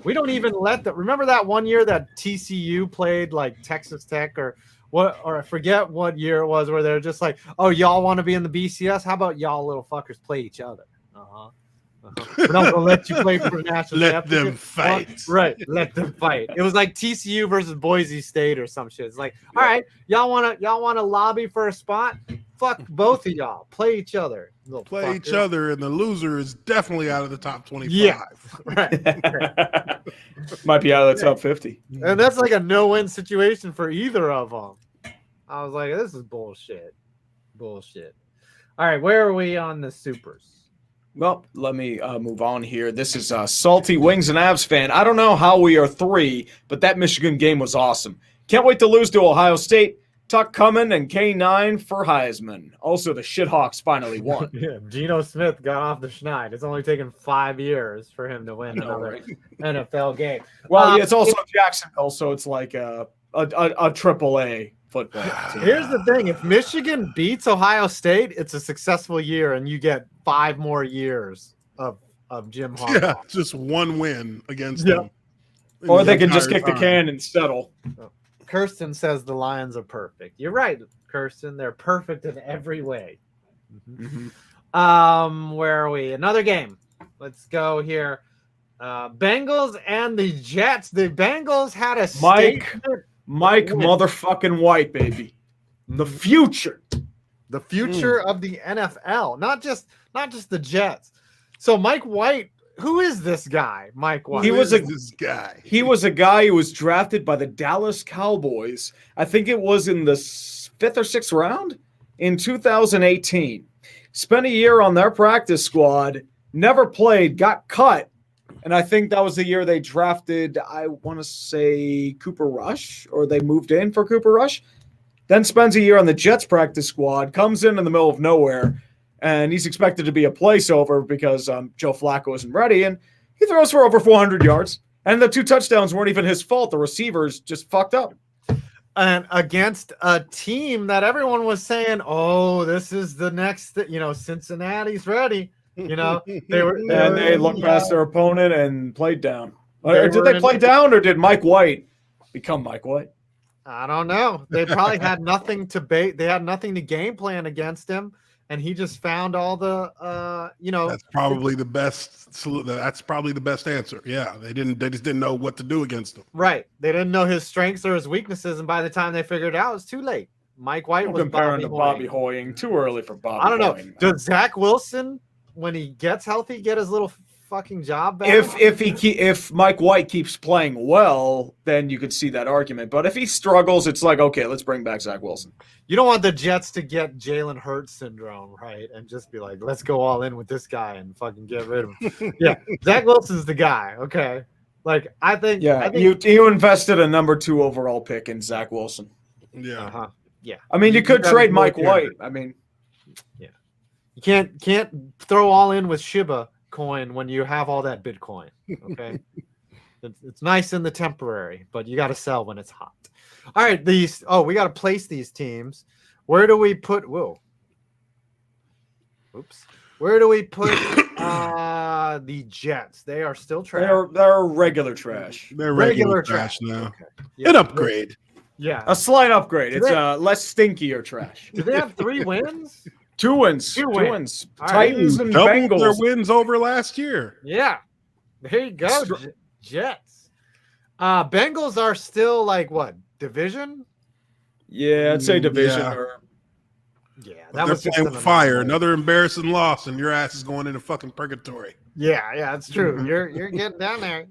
We don't even remember that one year that TCU played like Texas Tech or I forget what year it was, where they're just like, oh, y'all want to be in the BCS? How about y'all little fuckers play each other? We're not gonna let you play for the national championship. Let them fight. Right, let them fight. It was like TCU versus Boise State or some shit. It's like, all right, y'all wanna lobby for a spot? Fuck both of y'all. Play each other. Play each other, and the loser is definitely out of the top 25. Yeah, right. Might be out of the top 50. And that's like a no-win situation for either of them. I was like, this is bullshit. All right, where are we on the supers? Well, let me move on here. This is Salty Wings and Avs fan. I don't know how we are 3, but that Michigan game was awesome. Can't wait to lose to Ohio State. Tuck Cummins and K9 for Heisman. Also, the Shithawks finally won. Yeah, Geno Smith got off the schneid. It's only taken 5 years for him to win another NFL game. Well, it's also Jacksonville, so it's like a AAA football team. Here's the thing. If Michigan beats Ohio State, it's a successful year, and you get 5 more years of Jim Harbaugh. Yeah, just 1 win against them. Or they can just kick the can and settle. Kirsten says the Lions are perfect. You're right, Kirsten. They're perfect in every way. Where are we? Another game. Let's go here. Bengals and the Jets. The Bengals had a Mike motherfucking White, baby. The future. The future of the NFL. Not just the Jets. So Mike White, who is this guy, Mike White? He was a guy who was drafted by the Dallas Cowboys. I think it was in the 5th or 6th round in 2018. Spent a year on their practice squad, never played, got cut. And I think that was the year they drafted, I want to say, Cooper Rush, or they moved in for Cooper Rush. Then spends a year on the Jets practice squad, comes in the middle of nowhere, and he's expected to be a placeover because Joe Flacco isn't ready. And he throws for over 400 yards And the 2 touchdowns weren't even his fault. The receivers just fucked up. And against a team that everyone was saying, "Oh, this is the next, Cincinnati's ready." They looked past their opponent and played down. They Did they play down, or did Mike White become Mike White? I don't know. They probably had nothing to bait. They had nothing to game plan against him, and he just found all the, That's probably the best. That's probably the best answer. Yeah, they just didn't know what to do against him. Right. They didn't know his strengths or his weaknesses, and by the time they figured it out, it's too late. Mike White was comparing to Bobby Hoying. Too early for Bobby. I don't know. Hoying. Does Zach Wilson, when he gets healthy, get his little fucking job back? If Mike White keeps playing well, then you could see that argument. But if he struggles, it's like, okay, let's bring back Zach Wilson. You don't want the Jets to get Jalen Hurts syndrome, right? And just be like, let's go all in with this guy and fucking get rid of him. Yeah, Zach Wilson's the guy. Okay, like I think. You invested a number 2 overall pick in Zach Wilson. Yeah. Yeah. I mean, you could trade Mike White. I mean, yeah, you can't throw all in with Shiba coin when you have all that Bitcoin. Okay, it's nice in the temporary, but you got to sell when it's hot. All right, we got to place these teams. Where do we put? Whoa. Oops. Where do we put the Jets? They are still trash. They're regular trash. They're regular trash now. Okay. Yeah. An upgrade. Yeah, A slight upgrade. It's less stinkier trash. do they have 3 wins? 2 wins. Two 2 wins. wins. All right. Titans and Doubled Bengals. their wins over last year. Yeah, there you go. Jets. Bengals are still like what, division? Yeah, I'd say division. Yeah. Yeah, They're playing with fire. Another embarrassing loss, and your ass is going into fucking purgatory. Yeah, it's true. You're getting down there.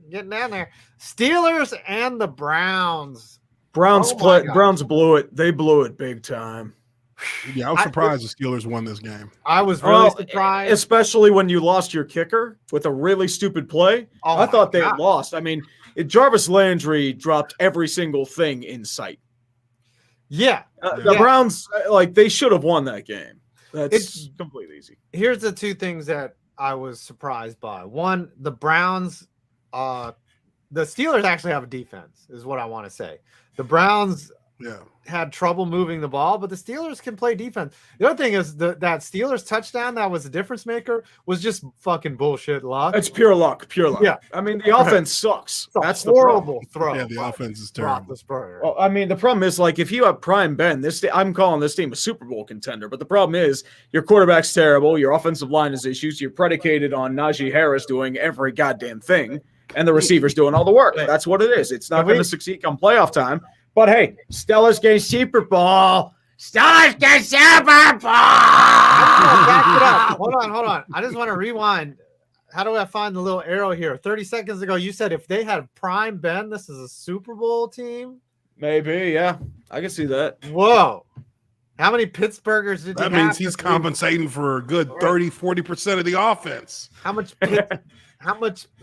Steelers and the Browns. Browns Oh my God. Browns blew it. They blew it big time. Yeah, I was surprised the Steelers won this game. I was really surprised, especially when you lost your kicker with a really stupid play. Oh I thought they God. had lost. I mean, Jarvis Landry dropped every single thing in sight. Yeah, the Browns, they should have won that game. It's completely easy. Here's the 2 things that I was surprised by. One, the Browns, the Steelers actually have a defense, is what I want to say. The Browns had trouble moving the ball, but the Steelers can play defense. The other thing is that Steelers touchdown that was the difference maker was just fucking bullshit luck. It's pure luck. Yeah. I mean, the offense sucks. That's the horrible throw. Yeah, the offense is terrible. Well, I mean, the problem is, if you have prime Ben, I'm calling this team a Super Bowl contender, but the problem is your quarterback's terrible, your offensive line has issues, you're predicated on Najee Harris doing every goddamn thing, and the receivers doing all the work. That's what it is. It's not going to succeed come playoff time. But hey, Steelers get Super Bowl. Steelers get Super Bowl. Back it up. Hold on. I just want to rewind. How do I find the little arrow here? 30 seconds ago, you said if they had prime Ben, this is a Super Bowl team? Maybe, yeah. I can see that. Whoa. How many Pittsburghers did that you have? That means he's compensating for a good 30-40% of the offense. How much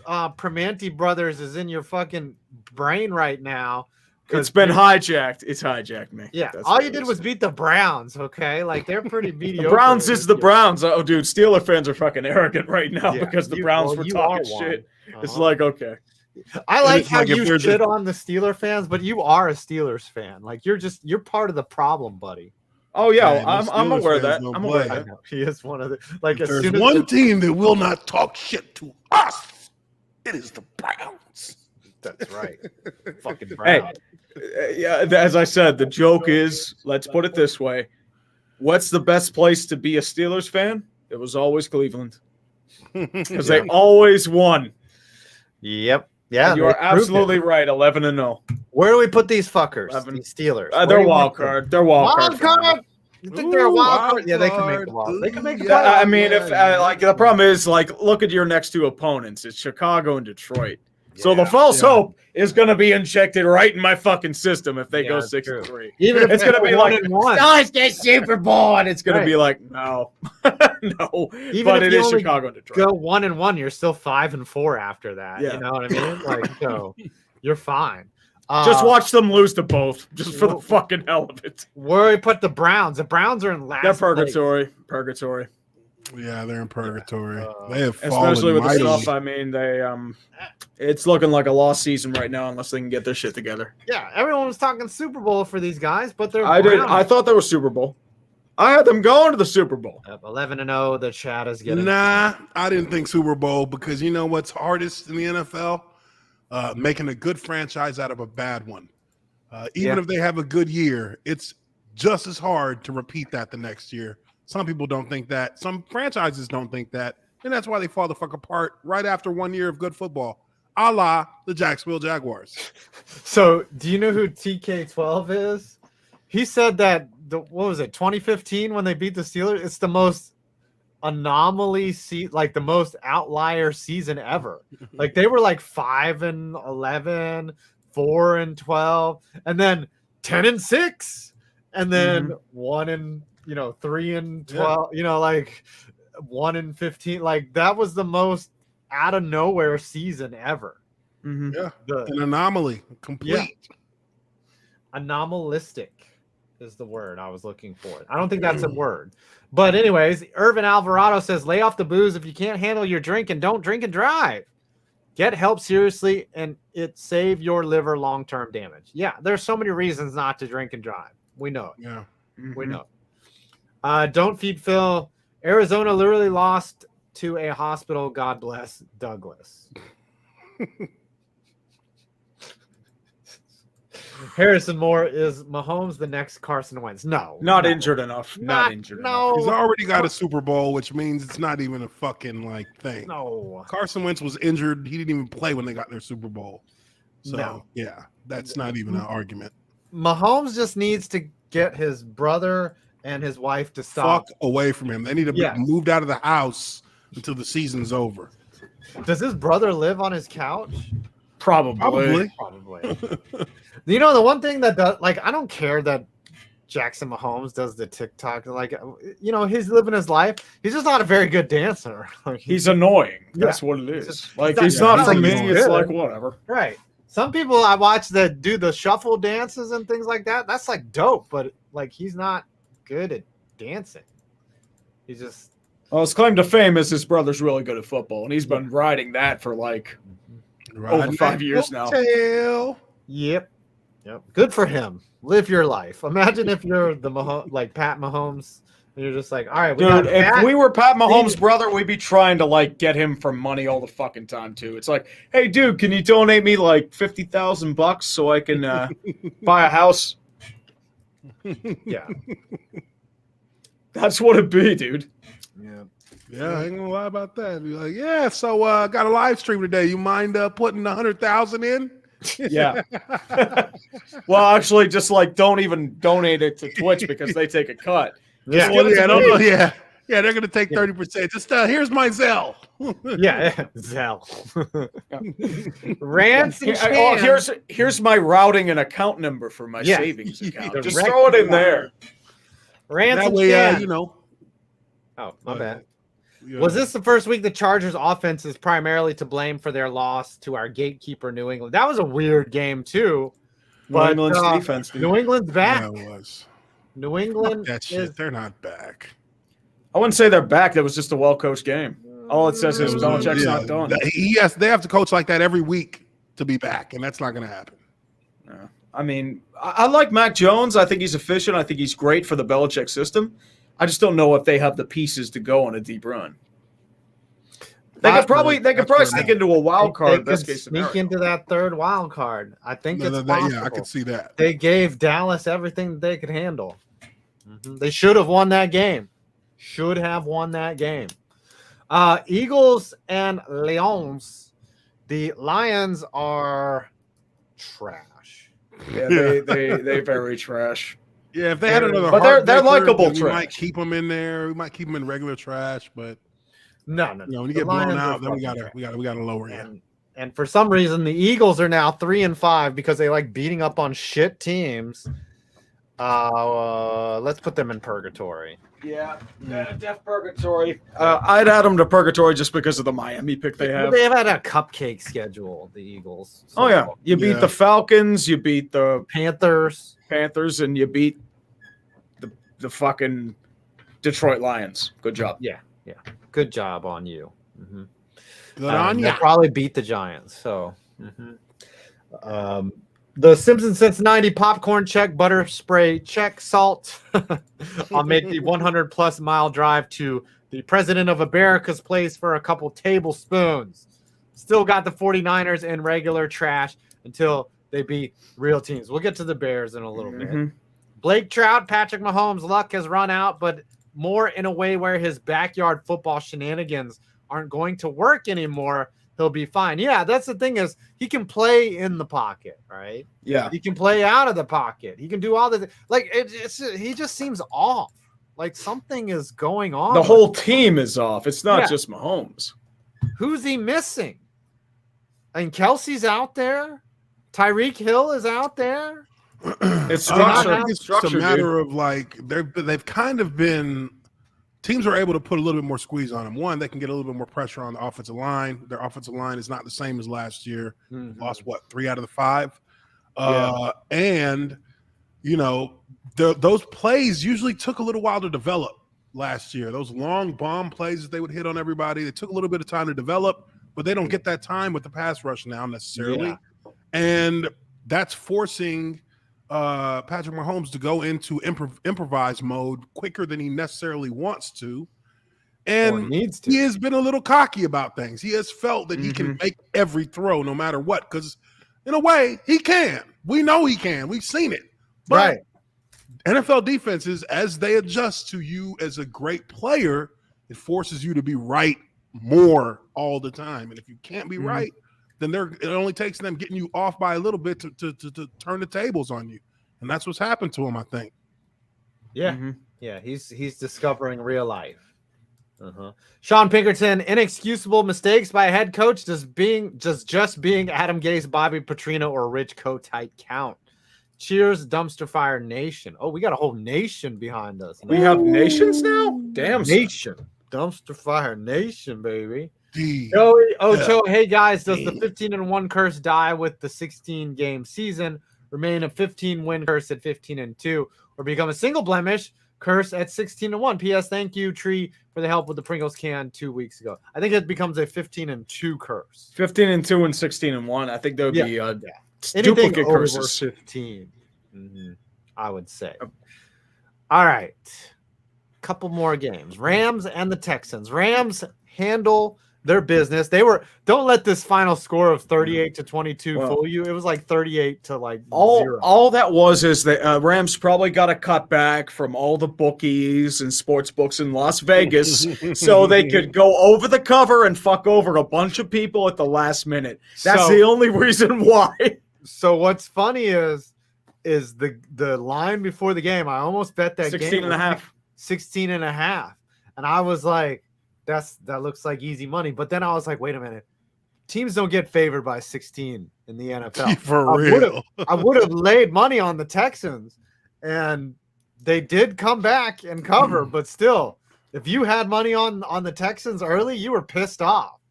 Primanti Brothers is in your fucking brain right now? It's been hijacked. It's hijacked me. Yeah. All you did was beat the Browns, okay? They're pretty mediocre. The Browns is the Browns. Oh, dude, Steeler fans are fucking arrogant right now because the Browns were talking shit. It's okay. I like how you shit on the Steeler fans, but you are a Steelers fan. You're part of the problem, buddy. Oh yeah, I'm aware of that. I'm aware of that. He is one of the If there's one team that will not talk shit to us, it is the Browns. That's right. Fucking Browns. Hey, yeah, as I said, the joke is, let's put it this way. What's the best place to be a Steelers fan? It was always Cleveland. Because they always won. Yep. Yeah. And you are absolutely right. 11-0. Where do we put these fuckers? These Steelers. They're wild card. They're wild card. You think they're a wild card? Yeah, they can make the wild. They can make the playoffs. I mean, the problem is, look at your next 2 opponents. It's Chicago and Detroit. So the false hope is going to be injected right in my fucking system if they go 6-3. Even if it's going to be like, Steelers get Super Bowl, and it's going to be like, no, no. Even but if it is Chicago and Detroit. Go 1-1, you're still 5-4 after that. Yeah. You know what I mean? So you're fine. Just watch them lose to both, just for the fucking hell of it. Where we put the Browns? The Browns are in last. They're purgatory. Purgatory. Yeah, they're in purgatory. They have especially with the mightily. stuff. I mean, they it's looking like a lost season right now unless they can get their shit together. Yeah, everyone was talking Super Bowl for these guys, but they're I thought that was Super Bowl. I had them going to the Super Bowl. 11-0. The chat is getting. Nah, I didn't think Super Bowl because you know what's hardest in the NFL? Making a good franchise out of a bad one. Even if they have a good year, it's just as hard to repeat that the next year. Some people don't think that. Some franchises don't think that. And that's why they fall the fuck apart right after 1 year of good football, a la the Jacksonville Jaguars. So, do you know who TK12 is? He said that, 2015 when they beat the Steelers? It's the most anomaly, the most outlier season ever. Like, they were like 5-11, 4-12, and then 10-6, and then 3-12, 1-15. Like, that was the most out of nowhere season ever. Yeah, an anomaly, complete. Anomalistic is the word I was looking for. I don't think that's a word. But anyways, Irvin Alvarado says, lay off the booze. If you can't handle your drink, and don't drink and drive. Get help seriously, and it save your liver long-term damage. Yeah, there's so many reasons not to drink and drive. We know it. Yeah. We know it. Don't feed Phil. Arizona literally lost to a hospital. God bless Douglas. Harrison Moore, is Mahomes the next Carson Wentz? No. Not injured enough. Not injured enough. He's already got a Super Bowl, which means it's not even a fucking thing. No. Carson Wentz was injured. He didn't even play when they got their Super Bowl. So, yeah, that's not even an argument. Mahomes just needs to get his brother and his wife to stop. Fuck away from him. They need to be moved out of the house until the season's over. Does his brother live on his couch? Probably. You know, the one thing that does, I don't care that Jackson Mahomes does the TikTok. He's living his life. He's just not a very good dancer. He's annoying. That's what it is. He's not from me. It's whatever. Right. Some people I watch that do the shuffle dances and things like that. That's dope, but he's not good at dancing. He's just. Well, his claim to fame is his brother's really good at football, and he's been riding that for over 5 years now. Yep. Good for him. Live your life. Imagine if you're the Pat Mahomes, and you're just all right. Dude, if we were Pat Mahomes' brother, we'd be trying to get him for money all the fucking time too. It's hey, dude, can you donate me $50,000 so I can buy a house? Yeah. That's what it'd be, dude. Yeah, I ain't gonna lie about that. Be so I got a live stream today. You mind putting 100,000 in? Yeah. Well, actually, just don't even donate it to Twitch because they take a cut. Yeah, they're gonna take 30%. Just here's my Zelle. Zelle. Rants. Here's my routing and account number for my savings account. Just throw it in there. Rants. That way, Oh, my bad. Yeah. Was this the first week the Chargers offense is primarily to blame for their loss to our gatekeeper, New England? That was a weird game, too. New England's defense. Dude. New England's back. Yeah, it was. New England. That shit. They're not back. I wouldn't say they're back. That was just a well-coached game. All it says is Belichick's not done. They have to coach like that every week to be back, and that's not going to happen. Yeah. I mean, I like Mac Jones. I think he's efficient. I think he's great for the Belichick system. I just don't know if they have the pieces to go on a deep run. They could probably sneak into a wild card. Best case scenario. Sneak into that third wild card. I think it's possible. Yeah, I could see that. They gave Dallas everything that they could handle. They should have won that game. Eagles and Lions. The Lions are trash. Yeah, they very trash. Yeah, if they had another, but they're likable. We might keep them in there. We might keep them in regular trash, but no. When you get blown out, then we gotta lower you. And for some reason, the Eagles are now 3-5 because they like beating up on shit teams. Let's put them in purgatory. Yeah, death purgatory. I'd add them to purgatory just because of the Miami pick they have. They've had a cupcake schedule, the Eagles. So you beat the Falcons, you beat the Panthers, and you beat the fucking Detroit Lions. Good job. Yeah. Good job on you. Mm-hmm. Good on They'll ya. probably beat the Giants. So, the Simpsons since 90 popcorn check, butter spray check, salt. I'll make the 100+ mile drive to the president of America's place for a couple tablespoons. Still got the 49ers in regular trash until they beat real teams. We'll get to the Bears in a little bit. Blake Trout, Patrick Mahomes' luck has run out, but more in a way where his backyard football shenanigans aren't going to work anymore. He'll be fine. Yeah, that's the thing is he can play in the pocket, right? Yeah. He can play out of the pocket. He can do all the like. He just seems off. Like something is going on. The whole team is off. It's not just Mahomes. Who's he missing? And Kelsey's out there. Tyreek Hill is out there. It's It's just a matter of like they've kind of been. Teams are able to put a little bit more squeeze on them. One, they can get a little bit more pressure on the offensive line. Their offensive line is not the same as last year. Lost 3 out of the 5, and those plays usually took a little while to develop last year. Those long bomb plays that they would hit on everybody, they took a little bit of time to develop, but they don't get that time with the pass rush now necessarily, and that's forcing Patrick Mahomes to go into improvise mode quicker than he necessarily wants to, and needs to. He has been a little cocky about things. He has felt that he can make every throw no matter what, because in a way he can. We know he can. We've seen it. But NFL defenses, as they adjust to you as a great player, it forces you to be right more all the time. And if you can't be right, then it only takes them getting you off by a little bit to turn the tables on you. And that's what's happened to him, I think. Yeah. Yeah, he's discovering real life. Sean Pinkerton, inexcusable mistakes by a head coach just being Adam Gase, Bobby Petrino, or Rich Kotite count. Cheers, Dumpster Fire Nation. Oh, we got a whole nation behind us. We have nations now? Damn. Nation. Dumpster Fire Nation, baby. Joey Ocho, hey guys, does the 15-1 curse die with the 16-game season? Remain a 15-win curse at 15-2, or become a single blemish curse at 16-1? P.S. Thank you, Tree, for the help with the Pringles can 2 weeks ago. I think it becomes a 15-2 curse. 15-2 and 16-1. I think there would be duplicate over curses. 15, I would say. All right. Couple more games. Rams and the Texans. Rams handle their business. Don't let this final score of 38-22 fool you. It was like 38 to like 0. All that was is the Rams probably got a cut back from all the bookies and sports books in Las Vegas so they could go over the cover and fuck over a bunch of people at the last minute. That's the only reason why. So what's funny is the line before the game. I almost bet that 16.5. And I was like, that looks like easy money. But then I was like, wait a minute. Teams don't get favored by 16 in the NFL. For real. I would have laid money on the Texans, and they did come back and cover. But still, if you had money on the Texans early, you were pissed off.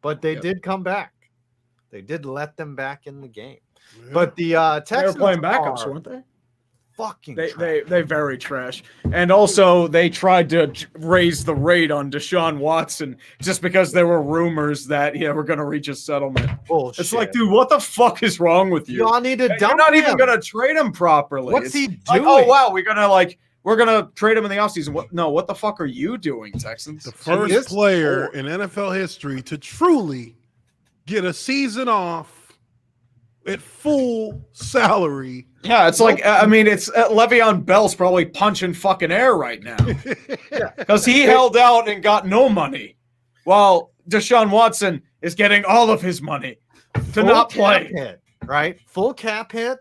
But they did come back. They did let them back in the game. Yeah. But the Texans they were playing backups, weren't they? Fucking they very trash. And also they tried to raise the rate on Deshaun Watson just because there were rumors that we're going to reach a settlement. Bullshit. It's like, dude, what the fuck is wrong with you? Y'all need to dump You're not him. even going to trade him properly. What's he doing? Like, oh wow, we're going to trade him in the offseason. What the fuck are you doing, Texans? The first player in NFL history to truly get a season off at full salary. Yeah, it's like, it's Le'Veon Bell's probably punching fucking air right now because he held out and got no money, while Deshaun Watson is getting all of his money to not play. Hit, right? Full cap hit,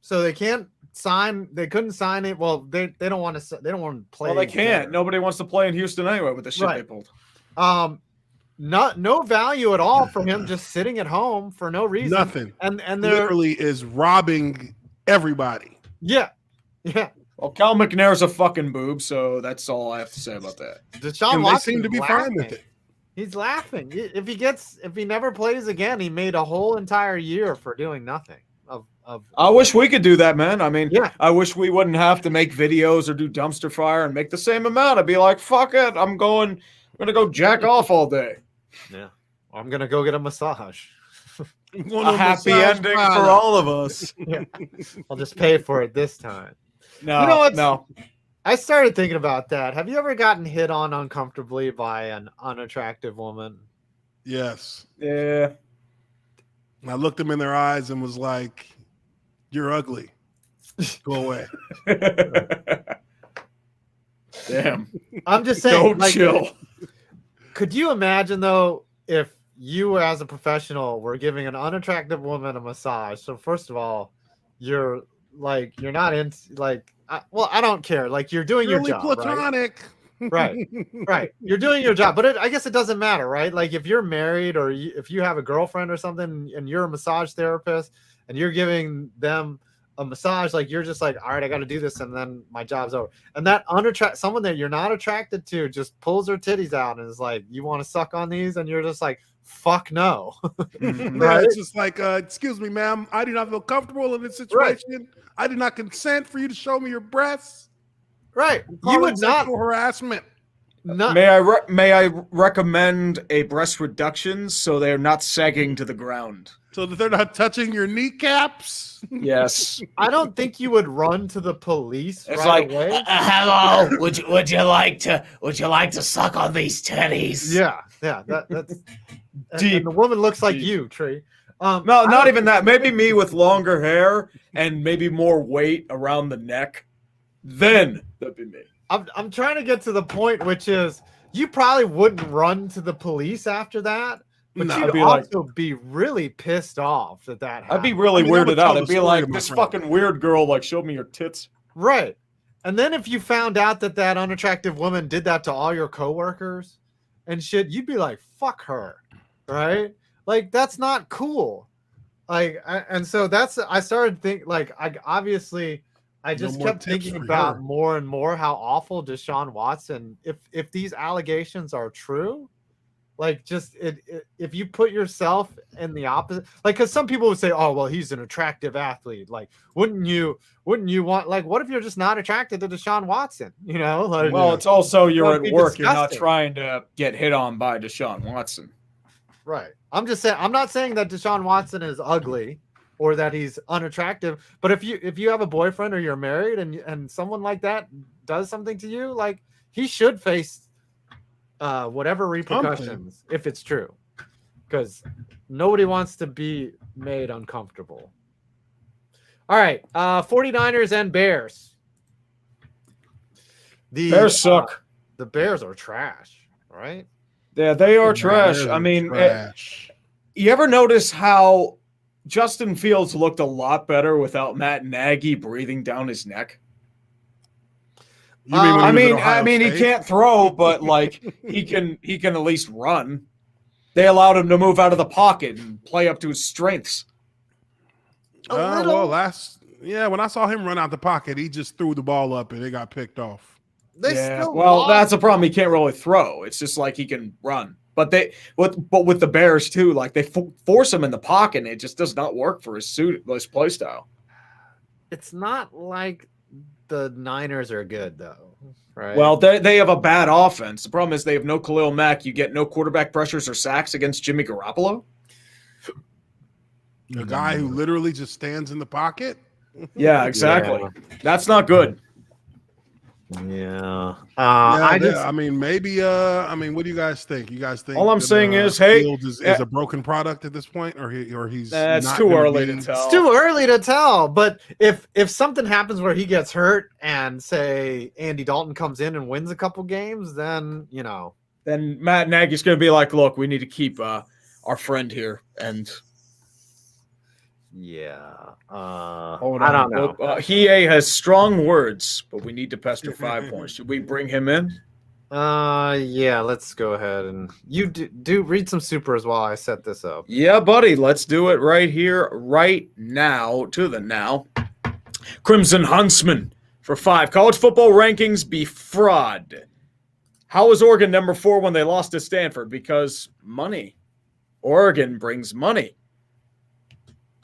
so they can't sign. They couldn't sign it. Well, they don't want to. They don't want to play. Well, they can't. Nobody wants to play in Houston anyway with the shit they pulled. No value at all for him just sitting at home for no reason. Nothing. And literally is robbing everybody. Yeah. Well, Cal McNair's a fucking boob, so that's all I have to say about that. Deshaun Watson seem to be fine with it. He's laughing. If he never plays again, he made a whole entire year for doing nothing. I wish we could do that, man. I wish we wouldn't have to make videos or do dumpster fire and make the same amount. I'd be like, fuck it, I'm going gonna go jack off all day. Yeah. I'm gonna go get a massage. A happy ending for all of us. Yeah. I'll just pay for it this time. No, You know what's- no. I started thinking about that. Have you ever gotten hit on uncomfortably by an unattractive woman? Yes. Yeah. I looked them in their eyes and was like, "You're ugly. Go away." Damn. I'm just saying, Don't like, chill. could you imagine though if you as a professional were giving an unattractive woman a massage? So first of all, you're not in like I don't care. Like you're doing Purely your job, platonic. right? Right. You're doing your job, but I guess it doesn't matter, right? Like if you're married or if you have a girlfriend or something and you're a massage therapist and you're giving them a massage, like you're just like, all right, I got to do this and then my job's over. And that someone that you're not attracted to just pulls her titties out and is like, you want to suck on these? And you're just like, fuck no. Yeah, it's just like, excuse me, ma'am, I do not feel comfortable in this situation. I did not consent for you to show me your breasts. Right. Call You it would not. sexual harassment. Not, May I recommend a breast reduction so they're not sagging to the ground? So that they're not touching your kneecaps. Yes. I don't think you would run to the police It's right like, away. Hello, would you like to suck on these titties? Yeah, that's Deep. And the woman looks like Deep. you, Tree. No, not even that. Maybe me with longer hair and maybe more weight around the neck. Then that'd be me. I'm trying to get to the point, which is you probably wouldn't run to the police after that, but No, you'd I'd be also be really pissed off that happened. I'd be really I mean, that weirded would out. tell I'd the be story like, to my this friend. fucking weird girl, like, showed me your tits. right. And then if you found out that that unattractive woman did that to all your coworkers and shit, you'd be like, fuck her, right? Like that's not cool. Like, and so I started thinking, like, I just more kept tips thinking for about her. more and more how awful Deshaun Watson, if these allegations are true, like just if you put yourself in the opposite, like, because some people would say, oh well, he's an attractive athlete, like wouldn't you want, like, what if you're just not attracted to Deshaun Watson, you know? Like, Well, it's also you're That'd at be work. You're not disgusting. trying to get hit on by Deshaun Watson. right. I'm just saying, I'm not saying that Deshaun Watson is ugly or that he's unattractive, but if you have a boyfriend or you're married and someone like that does something to you, like he should face whatever repercussions if it's true, because nobody wants to be made uncomfortable. All right, 49ers and Bears. The Bears suck. The Bears are trash, right? Yeah, they are trash. Bears I are mean, trash. you ever notice how Justin Fields looked a lot better without Matt Nagy breathing down his neck? You mean when he was at I Ohio mean, he State? can't throw, but like he can at least run. They allowed him to move out of the pocket and play up to his strengths. Well, when I saw him run out the pocket, he just threw the ball up and it got picked off. They Yeah, still well, lost. that's a problem. He can't really throw. It's just like he can run. But with the Bears too, like they force him in the pocket, and it just does not work for his play style. It's not like the Niners are good though, right? Well, they have a bad offense. The problem is they have no Khalil Mack. You get no quarterback pressures or sacks against Jimmy Garoppolo. A guy who literally just stands in the pocket. Yeah, exactly. That's not good. Yeah. I mean, maybe. I mean, what do you guys think? You guys think All I'm that, saying is, hey, Fields is a broken product at this point, or he's It's not too gonna early be- to tell. It's too early to tell, but if something happens where he gets hurt and say Andy Dalton comes in and wins a couple games, then Then Matt Nagy's going to be like, "Look, we need to keep our friend here." And hold on. I don't know. He has strong words, but we need to pester 5 points. Should we bring him in? Yeah, let's go ahead and you do read some supers while I set this up. Yeah, buddy. Let's do it right here, right now. To the now. Crimson Huntsman for 5. College football rankings be fraud. How was Oregon number 4 when they lost to Stanford? Because money. Oregon brings money.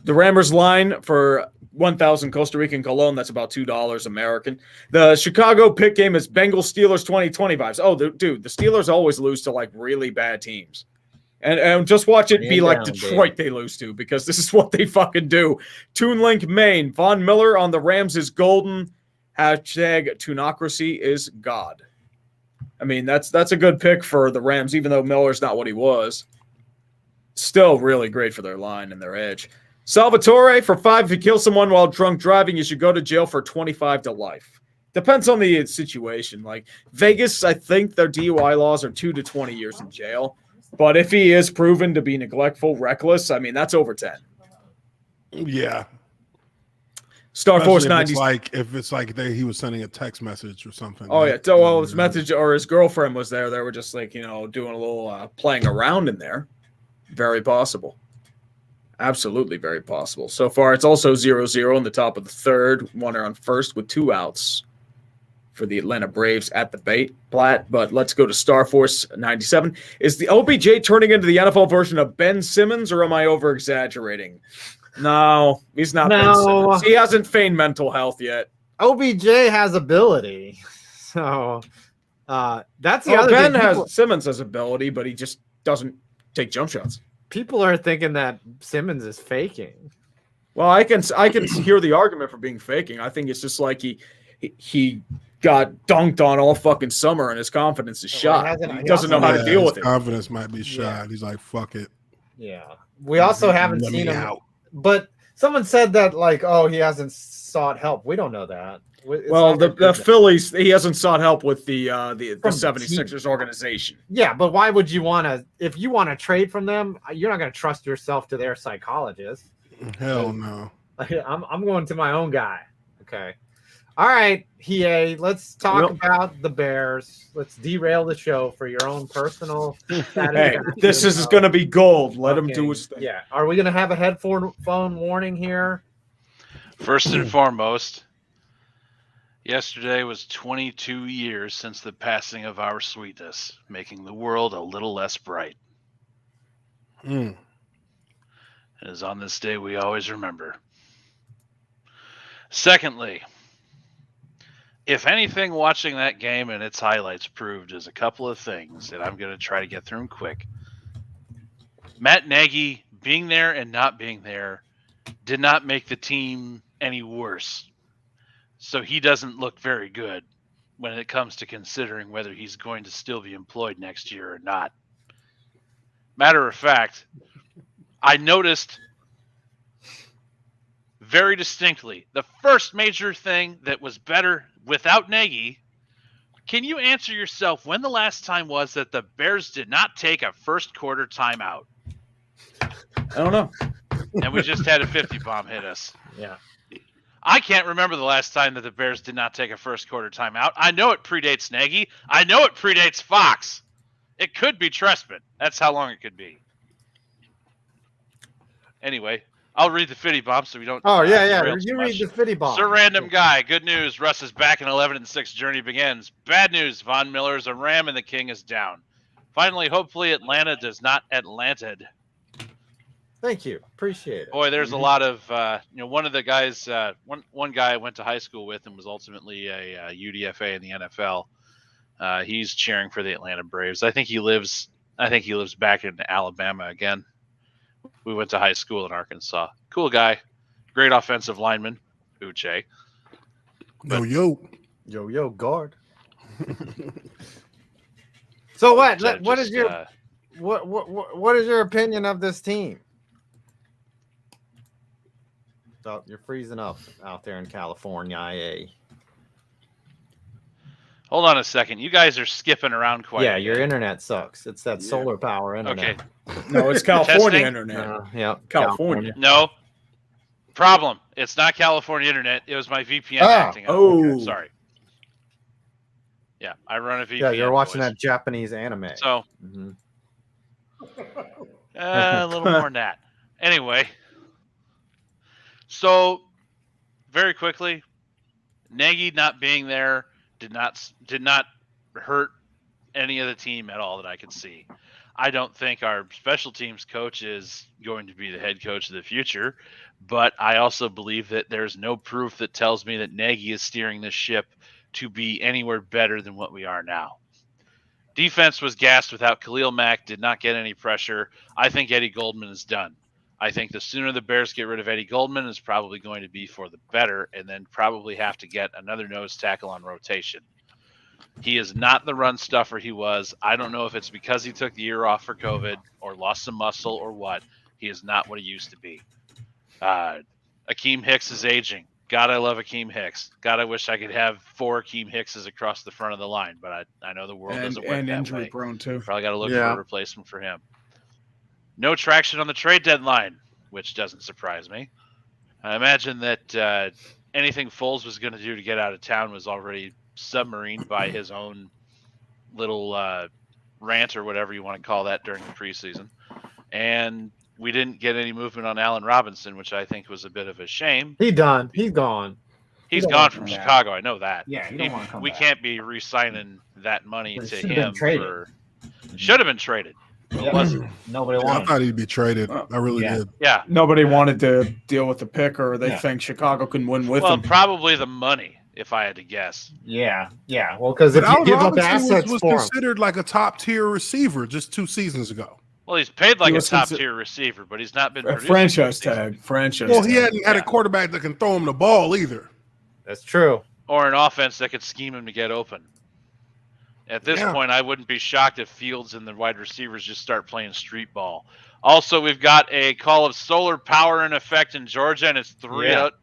The Rammers line for 1,000 Costa Rican cologne. That's about $2 American. The Chicago pick game is Bengals Steelers 2020 vibes. Oh, dude, the Steelers always lose to like really bad teams. And just watch it be like Detroit they lose to, because this is what they fucking do. TuneLink Maine. Von Miller on the Rams is golden. Hashtag Tunocracy is God. I mean, that's a good pick for the Rams, even though Miller's not what he was. Still really great for their line and their edge. Salvatore, for 5, if you kill someone while drunk driving, you should go to jail for 25 to life. Depends on the situation. Like Vegas, I think their DUI laws are 2 to 20 years in jail. But if he is proven to be neglectful, reckless, I mean, that's over 10. Yeah. Star Force Especially 90. if it's like he was sending a text message or something. Oh, yeah. So, well, his message or his girlfriend was there. They were just like, doing a little playing around in there. Very possible. Absolutely very possible. So far, it's also 0-0 in the top of the third. Runner on first with 2 outs for the Atlanta Braves at the Platt. But let's go to Star Force 97. Is the OBJ turning into the NFL version of Ben Simmons, or am I over-exaggerating? No, he's not Ben Simmons. He hasn't feigned mental health yet. OBJ has ability. So that's the other Ben thing. Simmons has ability, but he just doesn't take jump shots. People are thinking that Simmons is faking. Well, I can hear the argument for being faking. I think it's just like he got dunked on all fucking summer and his confidence is shot. He doesn't know how to deal with it. Confidence might be shot. He's like, fuck it. Yeah. We also haven't seen him out. But someone said that he hasn't sought help. We don't know that. Well, the Phillies, he hasn't sought help with the 76ers organization. Yeah, but why would you want to? If you want to trade from them, you're not going to trust yourself to their psychologist. Hell no. I'm going to my own guy. Okay. All right, let's talk about the Bears. Let's derail the show for your own personal Hey, this is going to be gold. Let him do his thing. Yeah. Are we going to have a headphone warning here? First and foremost, yesterday was 22 years since the passing of our sweetness, making the world a little less bright. It is on this day we always remember. Secondly, if anything, watching that game and its highlights proved is a couple of things, and I'm going to try to get through them quick. Matt Nagy being there and not being there did not make the team any worse. So he doesn't look very good when it comes to considering whether he's going to still be employed next year or not. Matter of fact, I noticed very distinctly the first major thing that was better without Nagy. Can you answer yourself when the last time was that the Bears did not take a first quarter timeout? I don't know. And we just had a 50 bomb hit us. Yeah. I can't remember the last time that the Bears did not take a first quarter timeout. I know it predates Nagy. I know it predates Fox. It could be Trestman. That's how long it could be. Anyway, I'll read the 50 bomb so we don't. Oh, yeah. You read the 50 bomb. Sir Random Guy. Good news. Russ is back in 11-6. Journey begins. Bad news. Von Miller is a Ram and the King is down. Finally, hopefully Atlanta does not Atlanted. Thank you. Appreciate it. Boy, there's a lot of, one of the guys, one guy I went to high school with and was ultimately a UDFA in the NFL. He's cheering for the Atlanta Braves. I think he lives back in Alabama again. We went to high school in Arkansas. Cool guy. Great offensive lineman. Uche. Yo, guard. So what? What is your opinion of this team? So you're freezing up out there in California. Hold on a second. You guys are skipping around quite a bit. Your internet sucks. It's that solar power internet. Okay. No, it's California internet. California. No. Problem. It's not California internet. It was my VPN acting up. Oh. Sorry. Yeah, I run a VPN. Yeah, you're watching that Japanese anime. So, a little more than that. Anyway. So, very quickly, Nagy not being there did not hurt any of the team at all that I could see. I don't think our special teams coach is going to be the head coach of the future, but I also believe that there's no proof that tells me that Nagy is steering this ship to be anywhere better than what we are now. Defense was gassed without Khalil Mack, did not get any pressure. I think Eddie Goldman is done. I think the sooner the Bears get rid of Eddie Goldman is probably going to be for the better, and then probably have to get another nose tackle on rotation. He is not the run stuffer he was. I don't know if it's because he took the year off for COVID or lost some muscle or what. He is not what he used to be. Akeem Hicks is aging. God, I love Akeem Hicks. God, I wish I could have 4 Akeem Hickses across the front of the line, but I know the world doesn't work and that injury way. prone too. Probably got to look for a replacement for him. No traction on the trade deadline, which doesn't surprise me. I imagine that anything Foles was going to do to get out of town was already submarined by his own little rant or whatever you want to call that during the preseason. And we didn't get any movement on Allen Robinson, which I think was a bit of a shame. He's done. He's gone. He's gone from Chicago. I know that. Yeah, you don't want to come We back. can't be re-signing that money But it to should have been him. traded. Should have been traded. Yep. wasn't. Nobody I wanted. thought he'd be traded. I really Yeah. did. Yeah. Nobody wanted to deal with the pick, or they Yeah. think Chicago can win with Well, him. probably the money, if I had to guess. Yeah. Well, because if But you Allen give up Robinson assets was for him, considered like a top tier receiver just 2 seasons ago. Well, he's paid like He a was top tier receiver, but he's not been A producing franchise this season. tag. Franchise Well, he tag. hadn't had a quarterback that can throw him the ball either. that's true. Or an offense that could scheme him to get open. At this Yeah. point, I wouldn't be shocked if Fields and the wide receivers just start playing street ball. Also, we've got a call of solar power in effect in Georgia, and it's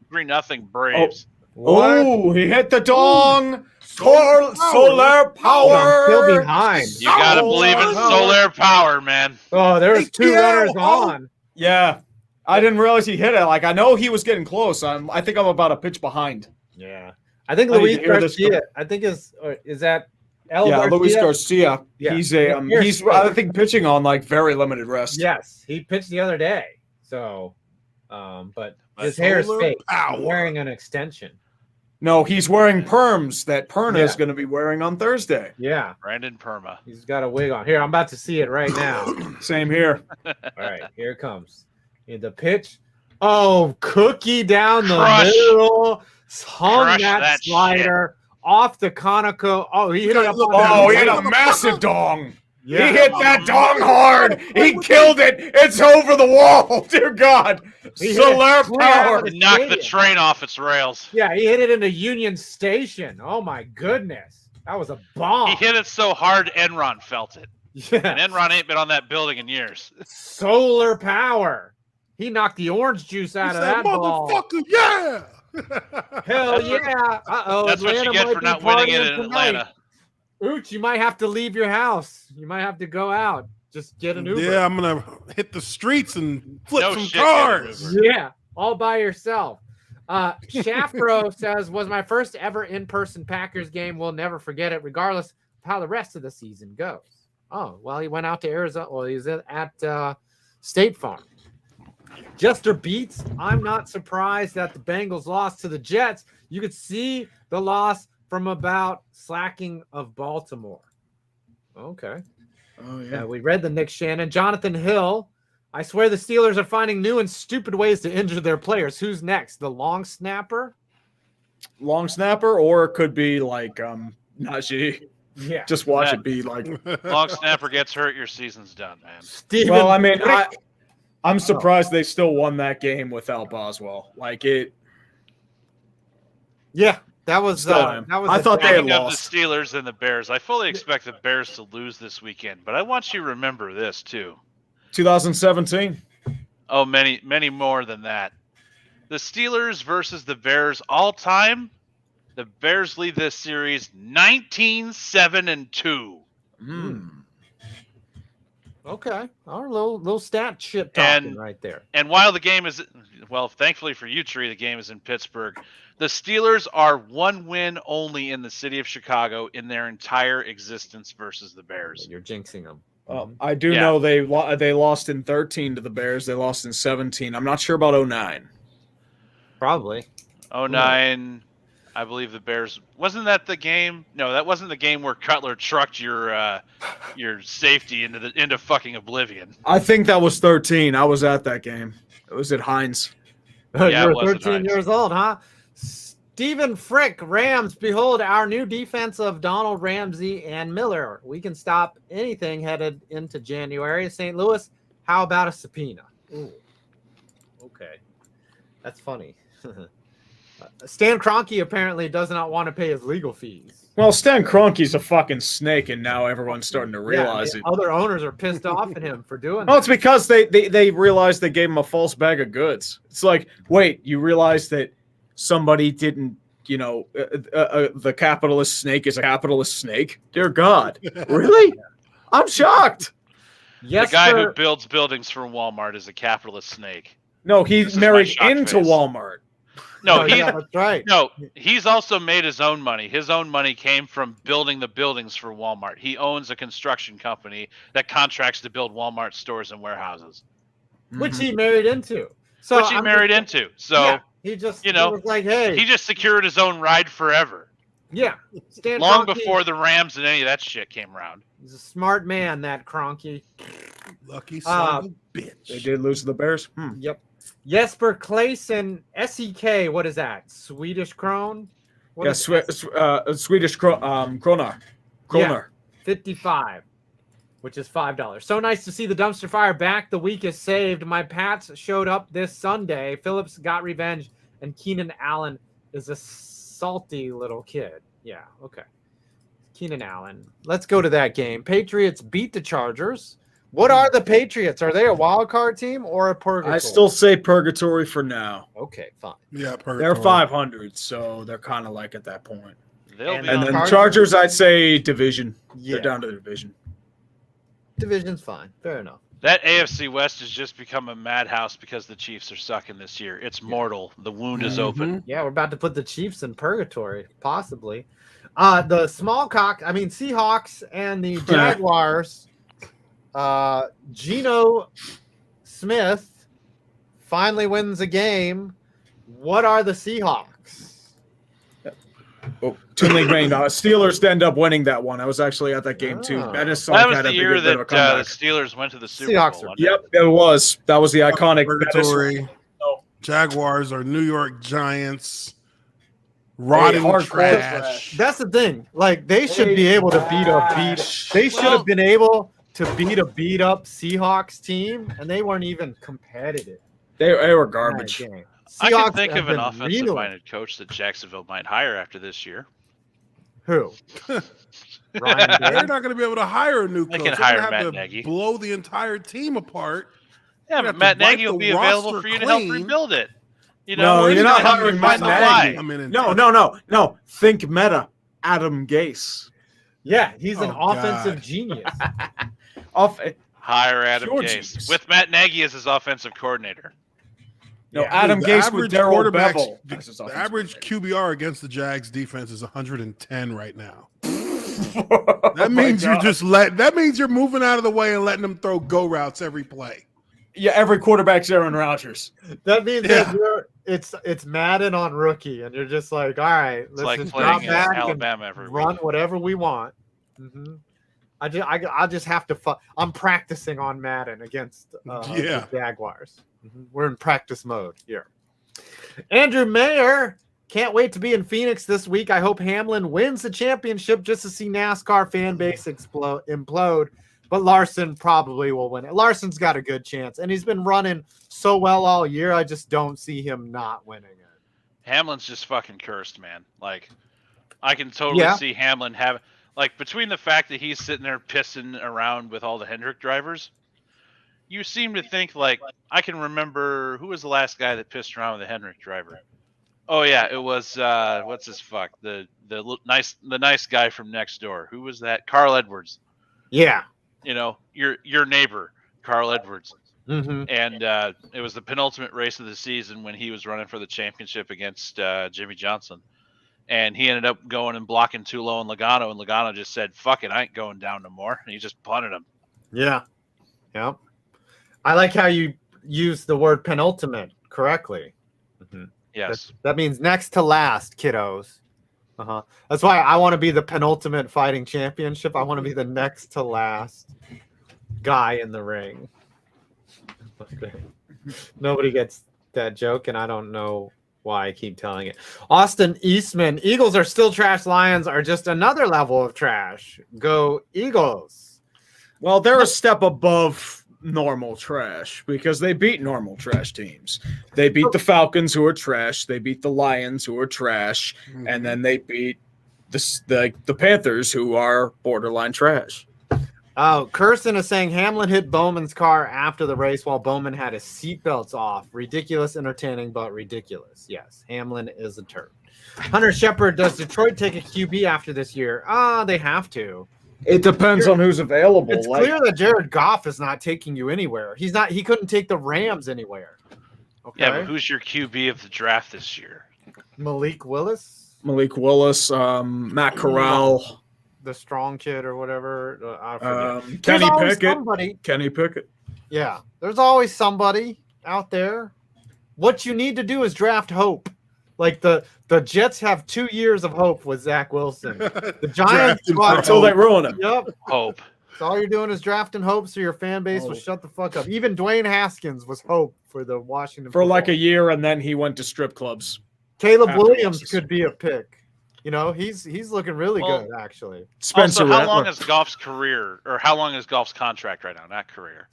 3-0 Braves. Oh, he hit the dong. Solar Solar power. I'm still behind. You got to believe in solar power, man. Oh, there's 2 runners APL. on. Yeah, I didn't realize he hit it. Like, I know he was getting close. I think I'm about a pitch behind. Yeah, I think I need Luis to hear this. Garcia. I think is that El Yeah, Garcia? Luis Garcia. Yeah. He's Here's- I think pitching on like very limited rest. Yes, he pitched the other day. So, but his hair is Solar fake. power. He's wearing an extension. No, he's wearing perms that Perna is Yeah. going to be wearing on Thursday. Yeah, Brandon Perma. he's got a wig on. Here, I'm about to see it right now. Same here. All right, here it comes. In the pitch. Oh, cookie down the Crush. middle. Hung Crush that, that slider off the Conoco. Oh, he hit it up. Look on at Oh, the- he hit a massive dong. Yeah. He hit that dong hard. He killed it. It's over the wall. Dear God. He hit Solar it clear out power. of the Knocked the stadium. train off its rails. Yeah, he hit it into Union Station. Oh my goodness, that was a bomb. He hit it so hard, Enron felt it. Yeah. And Enron ain't been on that building in years. Solar power. He knocked the orange juice out He of said, that ball. motherfucker, yeah. Hell That's what- yeah! Uh-oh, That's what you Atlanta get might for be not winning it partying in tonight. Atlanta. Ooch, you might have to leave your house. You might have to go out. Just get an Uber. Yeah, I'm gonna hit the streets and flip No some shit, get an cars. Uber. Yeah, all by yourself. Shafro says, was my first ever in-person Packers game. We'll never forget it, regardless of how the rest of the season goes. Oh, well, he went out to Arizona. Well, he was at State Farm. Jester Beats, I'm not surprised that the Bengals lost to the Jets. You could see the loss from about slacking of Baltimore. Okay. Oh, yeah. We read the Nick Shannon. Jonathan Hill, I swear the Steelers are finding new and stupid ways to injure their players. Who's next? The long snapper? Long snapper, or it could be like Najee. Yeah. Just watch Yeah. it be like. Long snapper gets hurt, your season's done, man. Steven Well, I mean, Frick. I'm surprised they still won that game without Boswell. Like it. Yeah, that was Still am. that was I a thought they had Speaking of the lost. Steelers and the Bears, I fully expect the Bears to lose this weekend, but I want you to remember this too. 2017. Oh, many, many more than that. The Steelers versus the Bears all time. The Bears lead this series 19-7-2. Okay. Our little stat shit talking And- right there. And while the game is, well, thankfully for you, Tree, the game is in Pittsburgh. The Steelers are one win only in the city of Chicago in their entire existence versus the Bears. You're jinxing them. I do Yeah. know they lost in 13 to the Bears. They lost in 17. I'm not sure about 09. Probably. 09. I believe the Bears. Wasn't that the game? No, that wasn't the game where Cutler trucked your safety into fucking oblivion. I think that was 13. I was at that game. It was at Heinz. Yeah, You it were was at 13 Heinz. years old, huh? Stephen Frick, Rams, behold our new defense of Donald Ramsey and Miller. We can stop anything headed into January. St. Louis, how about a subpoena? Ooh. Okay. That's funny. Stan Kroenke apparently does not want to pay his legal fees. Well, Stan Kroenke's a fucking snake, and now everyone's starting to realize Yeah, it. other owners are pissed off at him for doing Well, that. it's because they realized they gave him a false bag of goods. It's like, wait, you realize that somebody didn't, the capitalist snake is a capitalist snake? Dear God. Really? I'm shocked. Yes, The guy sir. who builds buildings for Walmart is a capitalist snake. No, This he's is married my shock into face. Walmart. No, Oh, he yeah, that's right. no, he's also made his own money. His own money came from building the buildings for Walmart. He owns a construction company that contracts to build Walmart stores and warehouses, Which he married into. So which he I'm married just- into. So yeah, he just you know, he was like, hey, he just secured his own ride forever, yeah, Stan long Kroenke before the Rams and any of that shit came around. He's a smart man, that Kroenke. Lucky son of a They bitch. did lose to the Bears. Yep. Jesper Claesson, SEK. What is that? Swedish krone? What Yeah, is Swedish kroner. Yeah. 55, which is $5. So nice to see the dumpster fire back. The week is saved. My Pats showed up this Sunday. Phillips got revenge, and Keenan Allen is a salty little kid. Yeah, okay. Keenan Allen. Let's go to that game. Patriots beat the Chargers. What are the Patriots? Are they a wild card team or a purgatory? I still say purgatory for now. Okay, fine. Yeah, They're 500, so they're kind of like at that point. They'll And be And on then the the Chargers, I'd say division. Yeah, They're down to the division. division's fine. Fair enough. That AFC West has just become a madhouse because the Chiefs are sucking this year. It's mortal. The wound is open. Yeah, we're about to put the Chiefs in purgatory, possibly. The Seahawks and the Jaguars. Geno Smith finally wins a game. What are the Seahawks? Oh, Toonley Green. Steelers end up winning that one. I was actually at that game too. Oh. That is That was had the a year bit of a that the comeback. Steelers went to the Super Seahawks Bowl. are- wasn't it? Yep, it was. That was the iconic. Purgatory. Oh. Jaguars are New York Giants. Rotting hardcore trash. That's the thing. Like they should be able to beat They should have been able to beat a beat up Seahawks team, and they weren't even competitive. They were in that garbage. game. I can Seahawks think have of an been offensive-minded coach that Jacksonville might hire after this year. Who? Ryan They're Day? not going to be able to hire a new They coach. can They're hire gonna have Matt to Nagy. blow the entire team apart. Yeah, You but have to Matt wipe Nagy will the be available roster for you to help clean. rebuild it. You No, know, you're he's not gonna hiring find Matt the Nagy. line. I'm in No. Think meta. Adam Gase. Yeah, he's an Oh, offensive God. genius. Off. Hire Adam Pure Gase genius. with Matt Nagy as his offensive coordinator. No, Yeah. Adam The Gase with average Daryl quarterbacks- Bevel. The, as his the offensive average QBR against the Jags defense is 110 right now. coordinator. That Oh my means you're God. that means you're moving out of the way and letting them throw go routes every play. Yeah, every quarterback's Aaron Rodgers. That means Yeah. that it's Madden on rookie, and you're just like, all right, It's let's like just drop playing back and Alabama every run week. whatever we want. I just have to. I'm practicing on Madden against the Jaguars. We're in practice mode here. Andrew Mayer can't wait to be in Phoenix this week. I hope Hamlin wins the championship just to see NASCAR fan base implode. But Larson probably will win it. Larson's got a good chance, and he's been running so well all year. I just don't see him not winning it. Hamlin's just fucking cursed, man. Like, I can totally see Hamlin have, like, between the fact that he's sitting there pissing around with all the Hendrick drivers, you seem to think, like, I can remember, who was the last guy that pissed around with a Hendrick driver? Oh yeah, it was what's his fuck, the nice guy from next door. Who was that? Carl Edwards. Yeah. You know, your neighbor, Carl Edwards. Mm-hmm. And it was the penultimate race of the season when he was running for the championship against Jimmy Johnson. And he ended up going and blocking Tulo and Logano, and Logano just said, fuck it, I ain't going down no more. And he just punted him. Yeah. Yep. I like how you use the word penultimate correctly. Yes. That means next to last, kiddos. That's why I want to be the penultimate fighting championship. I want to be the next to last guy in the ring. Nobody gets that joke, and I don't know why I keep telling it. Austin Eastman, Eagles are still trash. Lions are just another level of trash. Go Eagles. Well, they're a step above normal trash because they beat normal trash teams. They beat the Falcons, who are trash. They beat the Lions, who are trash, and then they beat the Panthers, who are borderline trash. Oh, Kirsten is saying Hamlin hit Bowman's car after the race while Bowman had his seatbelts off. Ridiculous, entertaining, but ridiculous. Yes, Hamlin is a turd. Hunter Shepard, does Detroit take a QB after this year? They have to. It depends on who's available. It's clear that Jared Goff is not taking you anywhere. He couldn't take the Rams anywhere. Okay. Yeah, but who's your QB of the draft this year? Malik Willis, Matt Corral, the strong kid or whatever. I forget. Kenny Pickett. Yeah, there's always somebody out there. What you need to do is draft hope. Like the Jets have 2 years of hope with Zach Wilson. The Giants until they ruin him. Yep. Hope. So all you're doing is drafting hope, so your fan base will shut the fuck up. Even Dwayne Haskins was hope for the Washington for like football. a year, and then he went to strip clubs. Caleb Williams could be a pick. You know, he's looking really good actually. Spencer also, how long Rattler. is Goff's career, or how long is Goff's contract right now? Not career.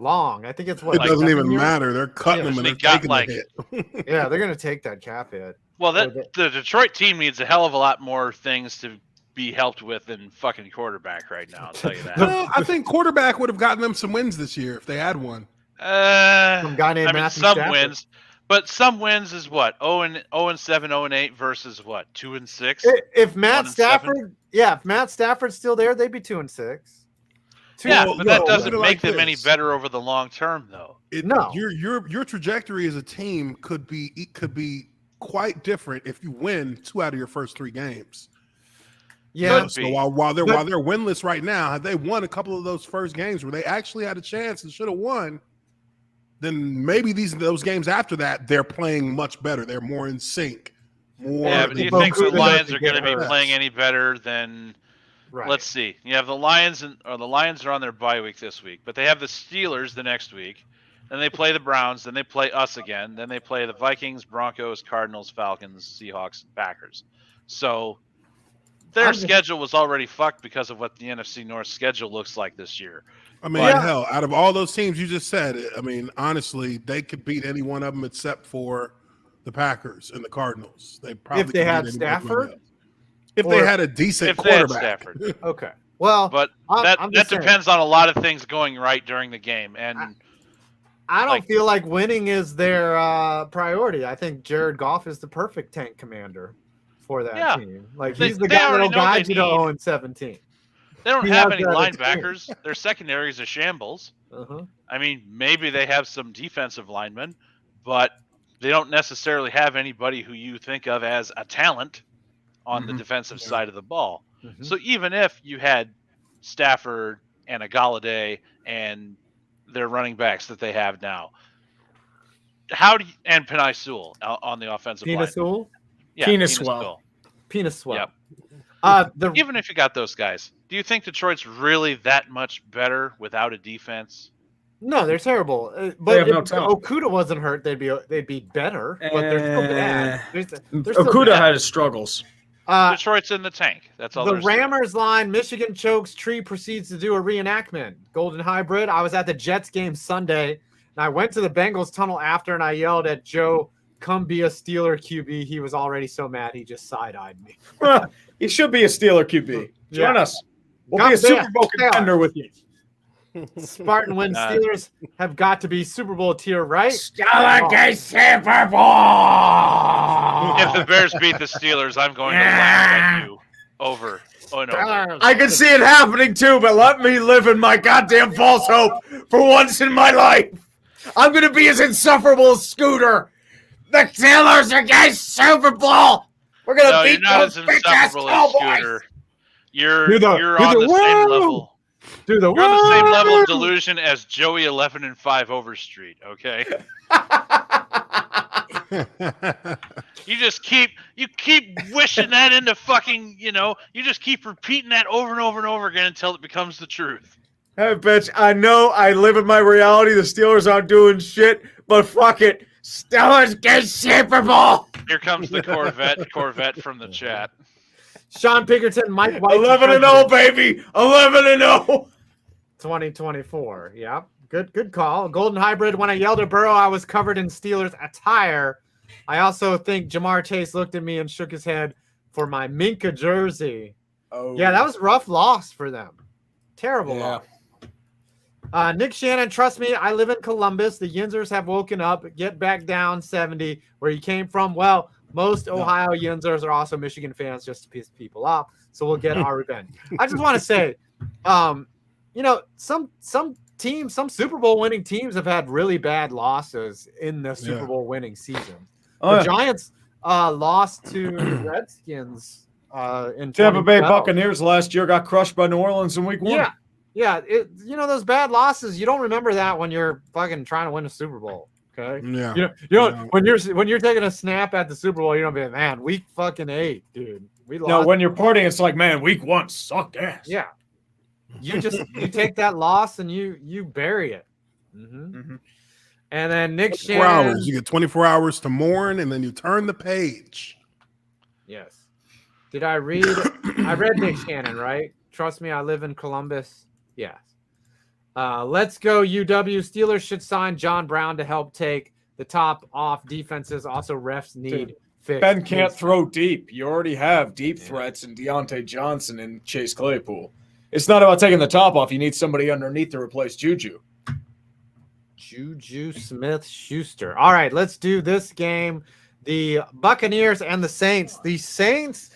Long. I think it's what It like doesn't 7 even years? matter. They're cutting Yeah, them and they they're got, taking like- the hit. Yeah, they're gonna take that cap hit. Well, the Detroit team needs a hell of a lot more things to be helped with than fucking quarterback right now. I'll tell you that. Well, I think quarterback would have gotten them some wins this year if they had one. Some guy named Matthew some Stafford. wins, but some wins is what 0-7, 0-8 versus what 2-6. If Matt 1-7? Stafford, if Matt Stafford's still there, they'd be 2-6. Yeah, Well, but that no, doesn't look at it make like them any this. better over the long term, though. No. Your trajectory as a team could be quite different if you win 2 out of your first 3 games. Yeah. Could So be. while they're winless right now, had they won a couple of those first games where they actually had a chance and should have won, then maybe those games after that they're playing much better. They're more in sync. Yeah, but do you think the Lions are going to be hurt. playing any better than? Right. Let's see. You have the Lions, the Lions are on their bye week this week, but they have the Steelers the next week. Then they play the Browns. Then they play us again. Then they play the Vikings, Broncos, Cardinals, Falcons, Seahawks, and Packers. So their schedule was already fucked because of what the NFC North schedule looks like this year. I mean, hell, out of all those teams you just said, I mean, honestly, they could beat any one of them except for the Packers and the Cardinals. They probably If they could had beat anyone Stafford? else. If they had a decent If they had quarterback. Stafford. Okay. Well, But I'm that just saying. depends on a lot of things going right during the game. And I don't like- feel like winning is their priority. I think Jared Goff is the perfect tank commander for that team. Like They- he's the they guy already that'll know guide they you to need- 0-17. they don't He have has any that linebackers. Their secondary is a shambles. Uh-huh. I mean, maybe they have some defensive linemen, but they don't necessarily have anybody who you think of as a talent on the defensive side of the ball. Mhm. So even if you had Stafford and a Galladay and their running backs that they have now, and Penei Sewell on the offensive line. Penis Sewell? Yeah, Penis Penis Swell. Sewell. Penis swell. Yep. The Even if you got those guys, do you think Detroit's really that much better without a defense? No, they're terrible. But have if no talent. Okuda wasn't hurt, they'd be better. But they're still bad. They're still Okuda bad. had his struggles. Detroit's in the tank. That's all. The there's to it. Rammers line, Michigan chokes, Tree proceeds to do a reenactment. Golden Hybrid. I was at the Jets game Sunday, and I went to the Bengals tunnel after, and I yelled at Joe, "Come be a Steeler QB." He was already so mad, he just side-eyed me. He should be a Steeler QB. Join Yeah. us. We'll be a Super Bowl contender with you. Spartan wins. Steelers have got to be Super Bowl tier, right? Steelers Super Bowl! If the Bears beat the Steelers, I'm going to laugh at you over. Oh no! I can see it happening too, but let me live in my goddamn false hope for once in my life. I'm going to be as insufferable as Scooter. The Steelers are getting Super Bowl. We're going to No, you're beat not those as bitch-ass insufferable as Cowboys. Scooter. You're Do the- you're do on the the same woo! level. Do the You're on the same woo! level of delusion as Joey 11-5 Overstreet. Okay. You keep wishing that into fucking, you just keep repeating that over and over and over again until it becomes the truth. Hey, bitch, I know I live in my reality. The Steelers aren't doing shit, but fuck it. Steelers get Super Bowl. Here comes the Corvette from the chat. Sean Pinkerton, Mike White. 11-0, baby. 11-0. 2024. Yeah. Good call. Golden Hybrid. When I yelled at Burrow, I was covered in Steelers attire. I also think Jamar Chase looked at me and shook his head for my Minka jersey. Oh, Yeah, that was a rough loss for them. Terrible loss. Nick Shannon, trust me, I live in Columbus. The Yinzers have woken up. Get back down 70 where you came from. Well, most Ohio Yinzers are also Michigan fans just to piss people off. So we'll get our revenge. I just want to say, some teams, some Super Bowl winning teams have had really bad losses in the Super Bowl winning season. The Giants lost to the Redskins in Tampa Bay 2012. Buccaneers last year got crushed by New Orleans in week 1. Yeah. Those bad losses, you don't remember that when you're fucking trying to win a Super Bowl. Okay. Yeah. When you're taking a snap at the Super Bowl, you don't be, man, week fucking 8, dude. We lost. No, when you're partying, it's like, man, week 1 sucked ass. Yeah. You take that loss and you bury it. Mm-hmm. And then Nick 24 Shannon. hours. You get 24 hours to mourn, and then you turn the page. Yes. Did I read? I read Nick Shannon, right? Trust me, I live in Columbus. Yes. Let's go UW. Steelers should sign John Brown to help take the top off defenses. Also, refs need fix. Ben can't throw deep. You already have deep threats in Deontay Johnson and Chase Claypool. It's not about taking the top off. You need somebody underneath to replace Juju. Juju Smith-Schuster. All right, let's do this game. The Buccaneers and the Saints. The Saints,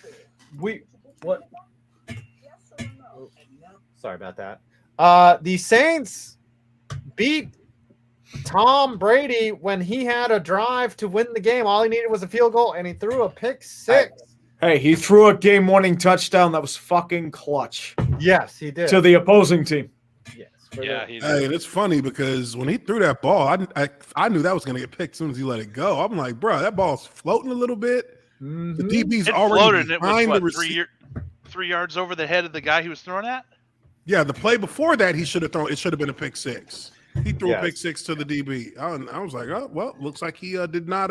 sorry about that. The Saints beat Tom Brady when he had a drive to win the game. All he needed was a field goal, and he threw a pick six. Hey, he threw a game-winning touchdown that was fucking clutch. Yes, he did. To the opposing team. Yes. Hey, and it's funny because when he threw that ball, I knew that was going to get picked as soon as he let it go. I'm like, bro, that ball's floating a little bit. Mm-hmm. The DB's It already floated. It behind was the receiver. 3 yards over the head of the guy he was throwing at. Yeah, the play before that, he should have thrown. It should have been a pick six. He threw a pick six to the DB. I was like, oh well, looks like he did not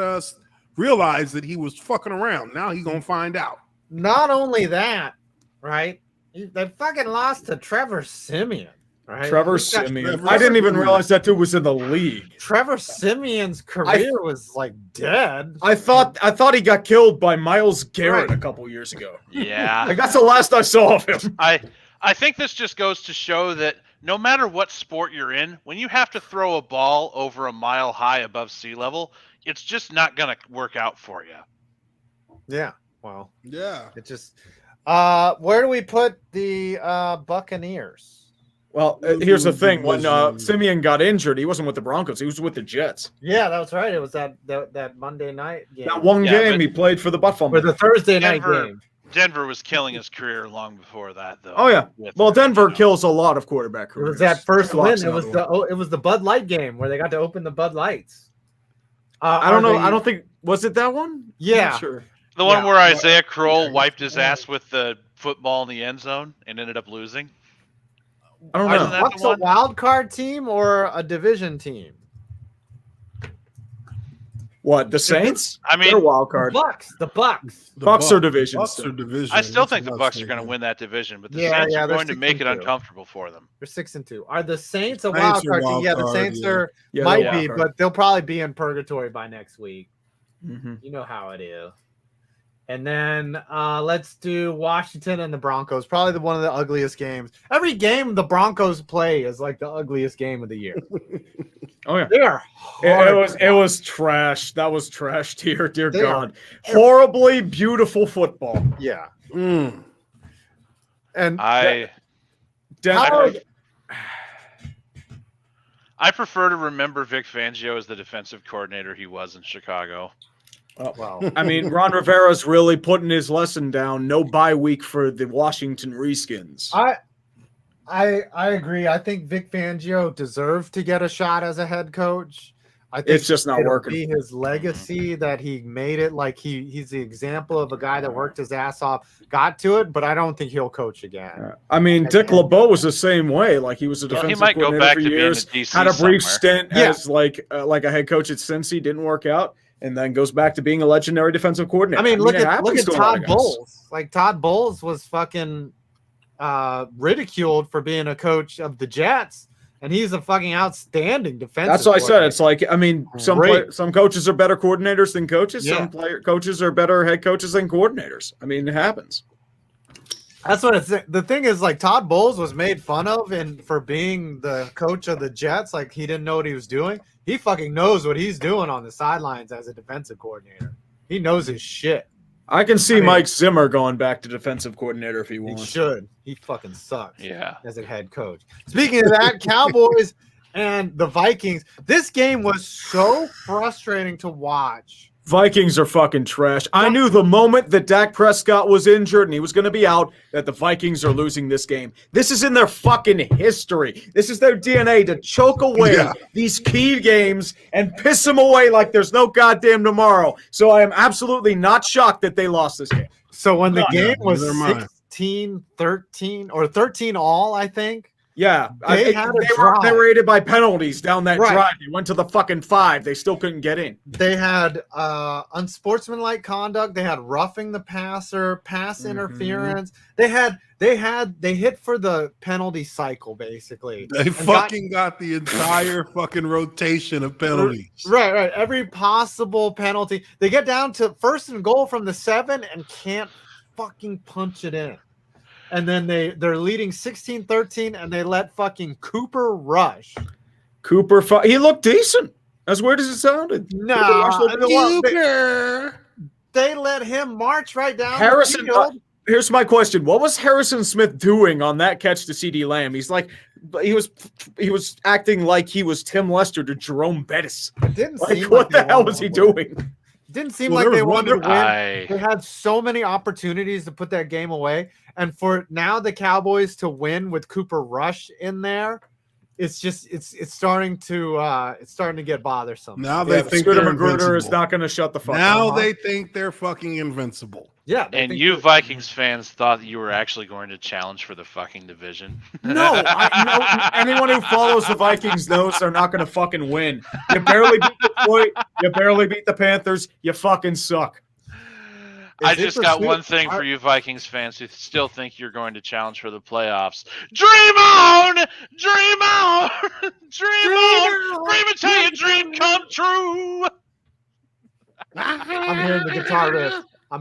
realize that he was fucking around. Now he's gonna find out. Not only that, right? They fucking lost to Trevor Siemian. Right? Trevor Siemian. I didn't even realize that dude was in the league. Trevor Siemian's career was like dead. I thought he got killed by Myles Garrett a couple years ago. Yeah. Like that's the last I saw of him. I think this just goes to show that no matter what sport you're in, when you have to throw a ball over a mile high above sea level, it's just not going to work out for you. Yeah. Well, yeah. It just where do we put the Buccaneers? Well, here's the thing. When Siemian got injured, he wasn't with the Broncos. He was with the Jets. Yeah, that was right. It was that Monday night game. That one game he played for the Buffalo. For the Thursday night game. Denver was killing his career long before that, though. Oh yeah. Well, Denver kills a lot of quarterback careers. It was that first win. It was the Bud Light game where they got to open the Bud Lights. I don't know. I don't think was it that one. Yeah, sure. The one where Isaiah Crowell wiped his ass with the football in the end zone and ended up losing. I don't know. What's a wild card team or a division team? What, the Saints? I mean, they're wild card. The Bucks. Bucks are division. Bucks are division. I still think the Bucks are going to win that division, but the Saints are going to make it uncomfortable for them. They're 6-2. Are the Saints a wild card team? Yeah, the Saints might be, but they'll probably be in purgatory by next week. Mm-hmm. You know how it is. And then let's do Washington and the Broncos. Probably one of the ugliest games. Every game the Broncos play is like the ugliest game of the year. Oh yeah, they are. It was trash. That was trash. Dear God, horribly beautiful football. Yeah. Mm. And I prefer to remember Vic Fangio as the defensive coordinator he was in Chicago. Well, I mean, Ron Rivera's really putting his lesson down. No bye week for the Washington Redskins. I agree. I think Vic Fangio deserved to get a shot as a head coach. I think It's just not it'll working. Be his legacy that he made it. Like he's the example of a guy that worked his ass off, got to it, but I don't think he'll coach again. I mean, Dick LeBeau was the same way. Like he was a Well, he defensive might go coordinator back for to being years. a DC Had a brief somewhere. stint as like a head coach at Cincy, didn't work out, and then goes back to being a legendary defensive coordinator. I mean, look it at happens to a lot Todd of guys. Bowles. Like Todd Bowles was fucking ridiculed for being a coach of the Jets, and he's a fucking outstanding defensive. That's what I said. It's like, I mean, some Great. some coaches are better coordinators than coaches. Yeah. Some coaches are better head coaches than coordinators. I mean, it happens. That's what it's. The thing is, like Todd Bowles was made fun of and for being the coach of the Jets, like he didn't know what he was doing. He fucking knows what he's doing on the sidelines as a defensive coordinator. He knows his shit. I can see I mean- Mike Zimmer going back to defensive coordinator if he He wants. should. He fucking sucks. Yeah. As a head coach. Speaking of that, Cowboys and the Vikings. This game was so frustrating to watch. Vikings are fucking trash. I knew the moment that Dak Prescott was injured and he was going to be out that the Vikings are losing this game. This is in their fucking history. This is their DNA to choke away these key games and piss them away like there's no goddamn tomorrow. So I am absolutely not shocked that they lost this game. So when the game was neither am I. 16-13 or 13 all, I think. Yeah, They had a they drive. were aided by penalties down that Right. drive. They went to the fucking 5. They still couldn't get in. They had unsportsmanlike conduct. They had roughing the passer, pass interference. They hit for the penalty cycle basically. They fucking got the entire fucking rotation of penalties. Right. Every possible penalty. They get down to 1st and goal from the 7 and can't fucking punch it in. And then they're leading 16-13 and they let fucking Cooper Rush. He looked decent. As weird as it sounded. No, Cooper Rush looked they let him march right down Harrison, the field. Here's my question. What was Harrison Smith doing on that catch to CD Lamb? He was acting like he was Tim Lester to Jerome Bettis. It didn't Like, seem what like the hell was he doing? Didn't seem Well, like they they were wanted to win. I They had so many opportunities to put that game away, and for now the Cowboys to win with Cooper Rush in there, it's starting to get bothersome. Now they Yeah, think Scooter they're Magruder is invincible. not going to shut the fuck Now up. they think they're fucking invincible. Yeah, they and think you that- Vikings fans thought that you were actually going to challenge for the fucking division. No, anyone who follows the Vikings knows they're not going to fucking win. You barely beat Detroit. You barely beat the Panthers. You fucking suck. I Is it just the got suit- one thing for you Vikings fans who still think you're going to challenge for the playoffs. Dream on! Dream on! Dream on! Dream until your dream come true! I'm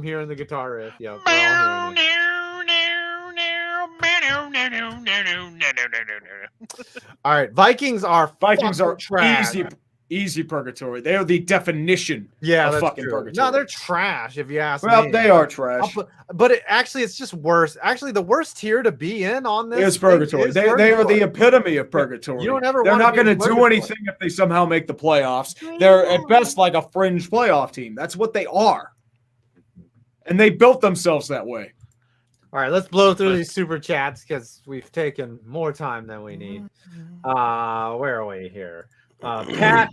hearing the guitar riff. Yeah, we're all hearing it. All right, Vikings are trash. easy purgatory. They are the definition Yeah, of that's fucking true. purgatory. No, they're trash. If you ask Well, me, they are trash. But it's just worse. Actually, the worst tier to be in on this It's thing purgatory. is They are purgatory. the epitome of purgatory. You don't ever They're wanna not be in going to do purgatory. anything if they somehow make the playoffs. They're at best like a fringe playoff team. That's what they are. And they built themselves that way. All right, let's blow through these super chats because we've taken more time than we need. Where are we here? Pat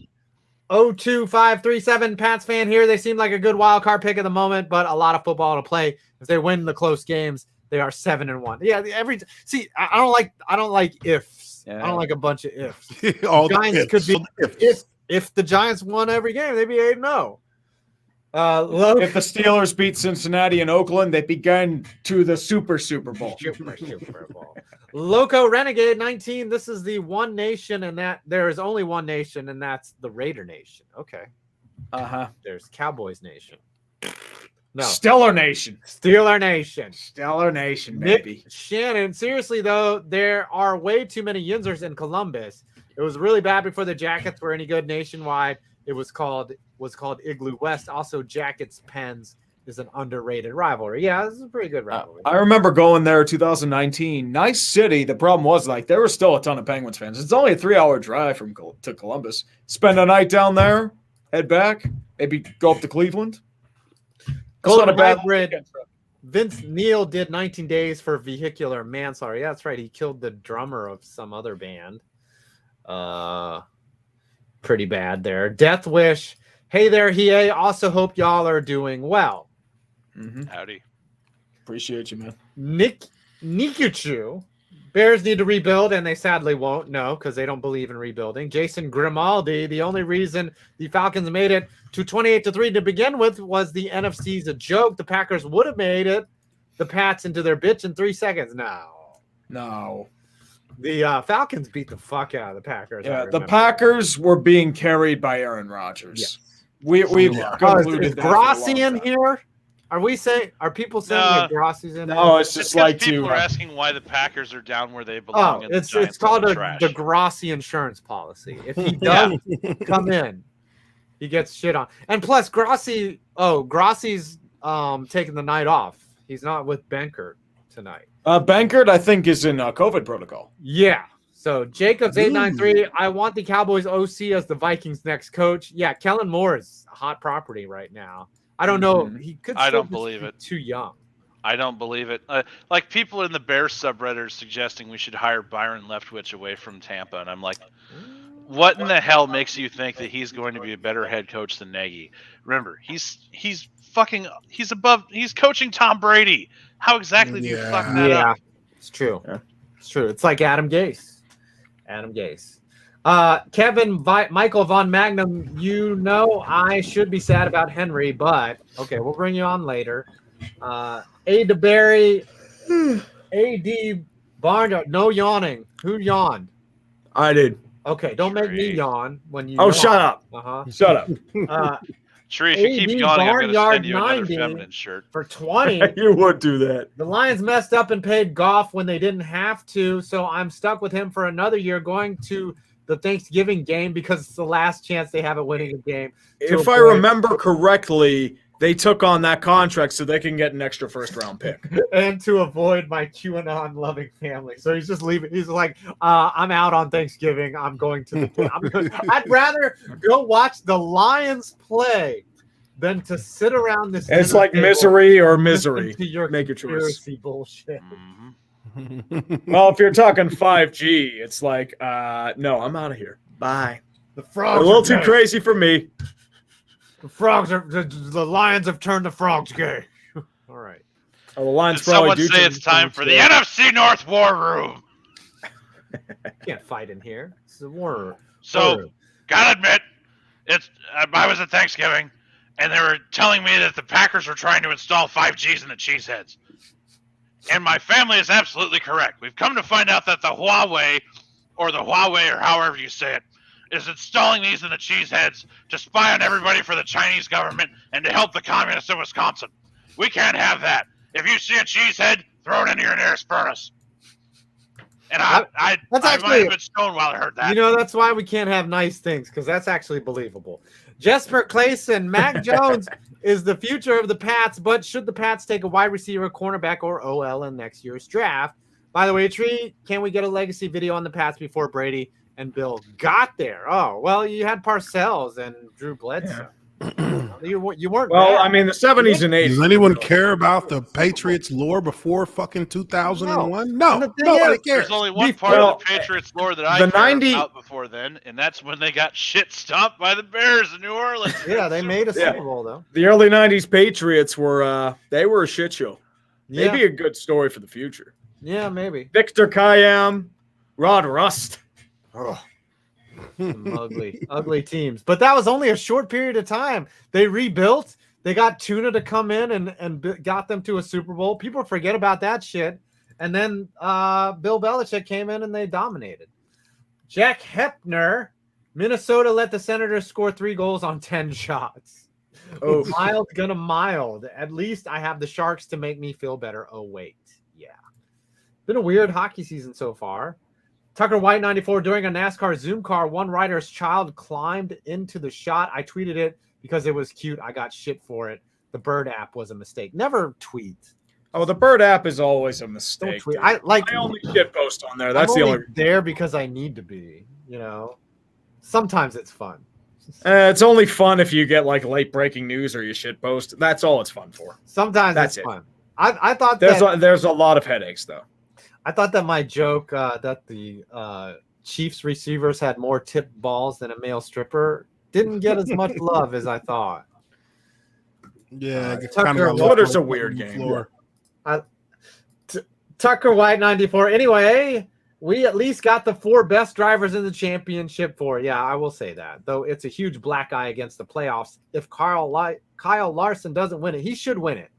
02537 Pats fan here. They seem like a good wild card pick at the moment, but a lot of football to play. If they win the close games, they are 7-1. Yeah, I don't like ifs. Yeah. I don't like a bunch of ifs. All the Giants ifs. could be if the Giants won every game, they'd be 8-0. If the Steelers beat Cincinnati and Oakland, they began to the Super Bowl. Super Bowl. Loco Renegade 19. This is the one nation, and that there is only one nation, and that's the Raider Nation. Okay. Uh-huh. There's Cowboys Nation. No. Stellar Nation. Steeler Nation. Stellar Nation, baby. Nick Shannon. Seriously, though, there are way too many Yinzers in Columbus. It was really bad before the Jackets were any good nationwide. It was called Igloo West. Also, Jackets Pens is an underrated rivalry. Yeah, this is a pretty good rivalry. I remember going there 2019. Nice city. The problem was there were still a ton of Penguins fans. It's only a 3-hour drive to Columbus. Spend a night down there, head back, maybe go up to Cleveland. Golden not a bad Hybrid. weekend trip. Vince Neil did 19 days for vehicular manslaughter. Yeah, that's right. He killed the drummer of some other band. pretty bad there. Death Wish. Hey there, Hiei. Also hope y'all are doing well. Howdy. Appreciate you, man. Nikuchu. Bears need to rebuild, and they sadly won't. No, because they don't believe in rebuilding. Jason Grimaldi. The only reason the Falcons made it to 28-3 to begin with was the NFC's a joke. The Packers would have made it. The Pats into their bitch in 3 seconds. No. The Falcons beat the fuck out of the Packers. Yeah, the Packers were being carried by Aaron Rodgers. Yes. We've concluded is that for a long Grossi in time. here? Are people saying that Grossi's in No, here? it's just 'cause like people to. are asking why the Packers are down where they belong. Oh, and the it's Giants called are the trash. Grossi insurance policy. If he does come in, he gets shit on. And plus, Grossi's taking the night off. He's not with Benkert tonight. Bankert, I think, is in COVID protocol. Yeah. So Jacobs 893. I want the Cowboys OC as the Vikings' next coach. Yeah, Kellen Moore is a hot property right now. I don't know. He could. I still don't believe it. Too young. I don't believe it. Like people in the Bears subreddit are suggesting we should hire Byron Leftwich away from Tampa, and I'm like, what in the hell makes you think that he's going to be a better head coach than Nagy? Remember, he's coaching Tom Brady. How exactly do you fuck that up? It's true. Yeah. It's true. It's like Adam Gase. Michael Von Magnum, I should be sad about Henry, but okay, we'll bring you on later. A. DeBerry, A.D. Barnyard, no yawning. Who yawned? I did. Okay, don't make me yawn when you Oh, yawn. shut up. Shut up. Tree, if you keep AD yawning, I'm going to Barnyard send you another 90 feminine shirt. For 20. You would do that. The Lions messed up and paid Goff when they didn't have to, so I'm stuck with him for another year going to the Thanksgiving game because it's the last chance they have at winning a game. If I remember correctly, they took on that contract so they can get an extra first-round pick. And to avoid my QAnon-loving family. So he's just leaving. He's like, I'm out on Thanksgiving. I'm going to the I'd rather go watch the Lions play than to sit around this. It's like misery or misery. Your Make your choice. conspiracy bullshit. Well, if you're talking 5G, it's like, no, I'm out of here. Bye. The frogs a little are too gay. crazy for me. The frogs are the Lions have turned the frogs gay. All right. Oh, the Lions Did someone say it's time for the NFC North War Room? Can't fight in here. It's a war room. So, gotta admit, I was at Thanksgiving, and they were telling me that the Packers were trying to install 5Gs in the cheeseheads. And my family is absolutely correct. We've come to find out that the Huawei, or however you say it, is installing these in the cheeseheads to spy on everybody for the Chinese government and to help the communists in Wisconsin. We can't have that. If you see a cheesehead, throw it into your nearest furnace. And I might have been stoned while I heard that. That's why we can't have nice things, because that's actually believable. Jesper Clayson, Mac Jones is the future of the Pats, but should the Pats take a wide receiver, cornerback, or OL in next year's draft? By the way, Tree, can we get a legacy video on the Pats before Brady and Bill got there? Oh, well, you had Parcells and Drew Bledsoe. You weren't Well, bad. I mean, the 70s and 80s. Does anyone care about the Patriots lore before fucking 2001? No, And the thing nobody is, cares. There's only one part of the Patriots lore that I care about before then, and that's when they got shit stomped by the Bears in New Orleans. Yeah, they made a Super Bowl, though. The early 90s Patriots were they were a shit show. Maybe a good story for the future. Yeah, maybe. Victor Kayam, Rod Rust. Some ugly teams. But that was only a short period of time. They rebuilt. They got Tuna to come in and got them to a Super Bowl. People forget about that shit. And then Bill Belichick came in and they dominated. Jack Hepner, Minnesota let the Senators score 3 goals on 10 shots. Oh, Mild gonna mild. At least I have the Sharks to make me feel better. Oh, wait. Yeah. Been a weird hockey season so far. Tucker White 94 during a NASCAR Zoom car, one rider's child climbed into the shot. I tweeted it because it was cute. I got shit for it. The Bird app was a mistake. Never tweet. Oh, the Bird app is always a mistake. Don't tweet. Dude. I only shit post on there. That's I'm the only only. there because I need to be. Sometimes it's fun. It's only fun if you get like late breaking news or you shit post. That's all it's fun for. Sometimes That's it's it. fun. I thought there's a lot of headaches though. I thought that my joke that the Chiefs receivers had more tipped balls than a male stripper. Didn't get as much love as I thought. Yeah, Tucker, Twitter's a weird game. Floor. Tucker White 94. Anyway, we at least got the 4 best drivers in the championship for. Yeah, I will say that. Though it's a huge black eye against the playoffs. If Kyle Larson doesn't win it, he should win it.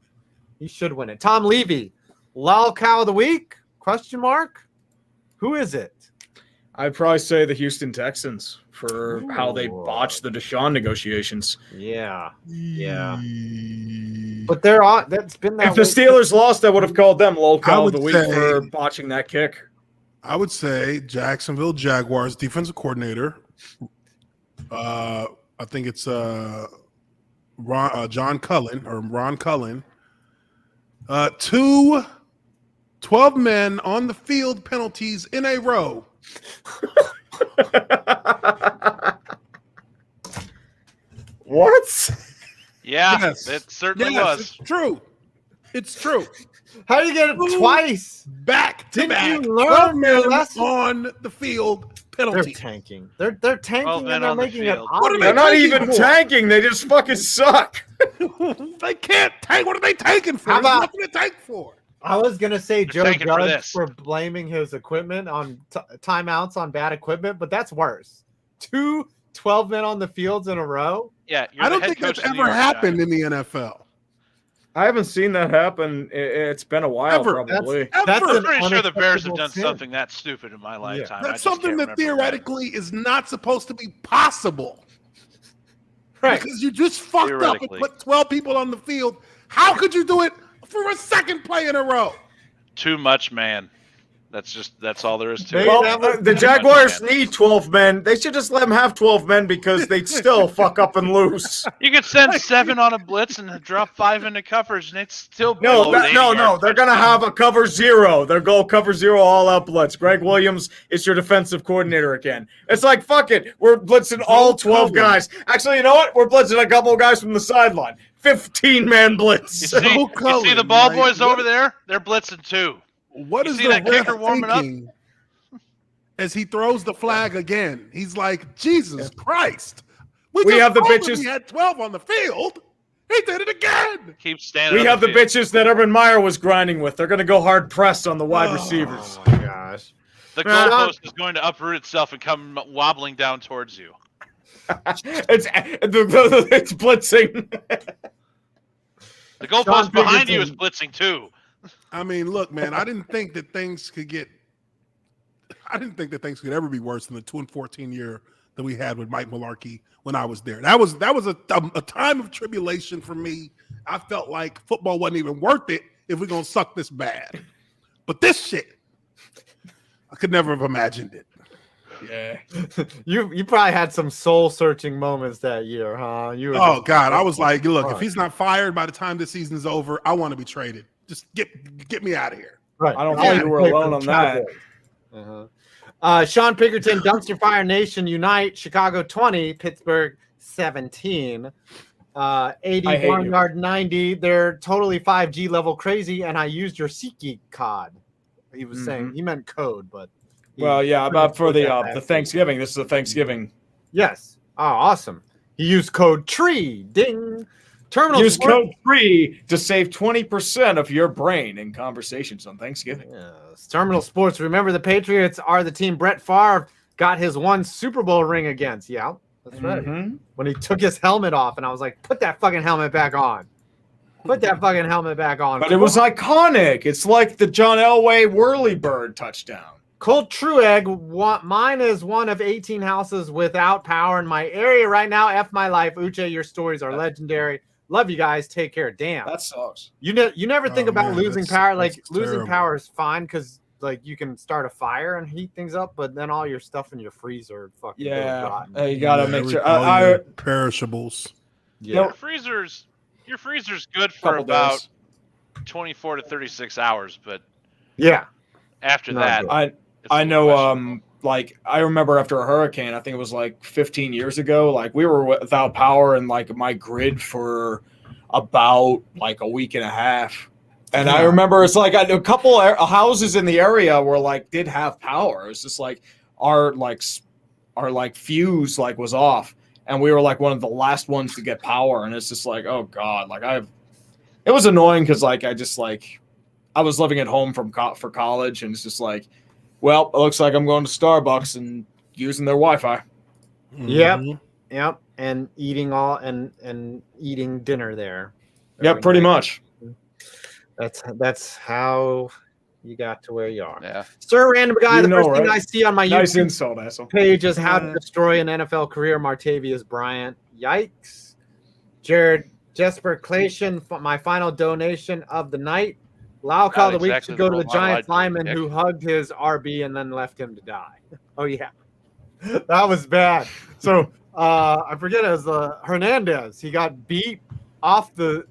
He should win it. Tom Levy, lol cow of the week? Question mark. Who is it? I'd probably say the Houston Texans for how they botched the Deshaun negotiations. Yeah. But they're on. That's been that. If the Steelers lost, I would have called them lol cow of the week say- for botching that kick. I would say Jacksonville Jaguars defensive coordinator. I think it's Ron Cullen. 2 12 men on the field penalties in a row. What? Yeah, Yes. it certainly Yes, was. it's true. It's true. How do you get it twice? Back to Didn't back. you learn 12 your men lesson? on the field They're penalty. tanking. They're 12 tanking men and they're on the making it field. What are obvious. They're not tanking even for? tanking. They just fucking suck. They can't tank. What are they tanking for? How There's about- nothing to tank for. I was gonna say Joe tanking for Judge this. for blaming his equipment on timeouts on bad equipment, but that's worse. 12 men on the fields in a row. Yeah, you're I the don't head think coach that's of the New ever York happened Giants. in the NFL. I haven't seen that happen. It's been a while, Ever. probably. Ever. That's I'm an pretty sure the Bears have unacceptable done sin. something that stupid in my lifetime. I That's just something can't that remember theoretically is not supposed to be possible. Right. Because you just fucked up and Theoretically. put 12 people on the field. How could you do it for a second play in a row? Too much, man. That's all there is to Maybe it. Well, that was- the Jaguars need 12 men. They should just let them have 12 men because they'd still fuck up and lose. You could send 7 on a blitz and drop 5 into coverage, and it's still No, below an 80-yard They're going to touchdown. have a cover 0. They're going to cover 0 all out blitz. Greg Williams is your defensive coordinator again. It's like, fuck it. We're blitzing all 12 guys. Actually, you know what? We're blitzing a couple of guys from the sideline. 15-man You blitz. see, you see the Cullen, ball like, boys what- over there? They're blitzing too. What You is see the that kicker ref warming up? thinking as he throws the flag again? He's like, Jesus Christ. We We just have the told him bitches- He had 12 on the field. He did it again. Keep standing. We on have the field. bitches that Urban Meyer was grinding with. They're going to go hard pressed on the wide receivers. Oh my gosh. The Man, goalpost is going to uproot itself and come wobbling down towards you. It's blitzing. The goalpost Sean behind you is Pickerton. blitzing too. I mean, look, man, I didn't think that things could ever be worse than the 2-14 year that we had with Mike Mularkey when I was there. That was a time of tribulation for me. I felt like football wasn't even worth it if we're gonna suck this bad. But this shit, I could never have imagined it. Yeah. You probably had some soul searching moments that year, huh? You were Oh just- God, I was like, look, if Fuck. he's not fired by the time this season is over, I want to be traded. Just get me out of here. Right. I don't Yeah. think you were alone on that. Sean Pickerton, Dumpster Fire Nation Unite, Chicago 20, Pittsburgh 17. 80 I hate Barnyard 90. They're totally 5G level crazy, and I used your SeatGeek cod. He was saying he meant code, but Well, yeah, about for the last Thanksgiving. This is a Thanksgiving. yes. Oh, awesome. He used code TREE. Ding. Terminal Use Sport- code 3 to save 20% of your brain in conversations on Thanksgiving. Yes. Terminal Sports. Remember, the Patriots are the team Brett Favre got his 1 Super Bowl ring against. Yeah, that's right. Mhm. When he took his helmet off, and I was like, put that fucking helmet back on. Put that fucking helmet back on. But it was iconic. It's like the John Elway whirlybird touchdown. Colt Truegg. Mine is one of 18 houses without power in my area right now. F my life. Uche, your stories are legendary. Love you guys. Take care. Damn. That sucks. You never think Oh, about man, losing that's- power. Like that's losing terrible. power is fine because like you can start a fire and heat things up, but then all your stuff in your freezer fucking goes Yeah, rotten. you gotta Yeah, make sure. all I your perishables. Yeah. Your freezer's good for Couple about days. 24 to 36 hours, but Yeah. after Not that, good. I it's I a know. question. Like I remember after a hurricane, I think it was like 15 years ago. Like we were without power in like my grid for about like a week and a half. And I remember it's like a couple houses in the area were like did have power. It's just like, our fuse was off, and we were like one of the last ones to get power, and it's just like, oh god, it was annoying because I was living at home for college, and it's just like, well, it looks like I'm going to Starbucks and using their Wi-Fi. Yep, and eating eating dinner there. Yep, pretty much. That's how you got to where you are. Yeah. Sir Random Guy, the first thing right? I see on my Nice YouTube insult, asshole. page is how to destroy an NFL career, Martavius Bryant. Yikes. Jared Jesper Clation, my final donation of the night. Loud call of the week should go to the Giants lineman who hugged his RB and then left him to die. Oh, yeah. That was bad. So I forget, it was Hernandez. He got beat off the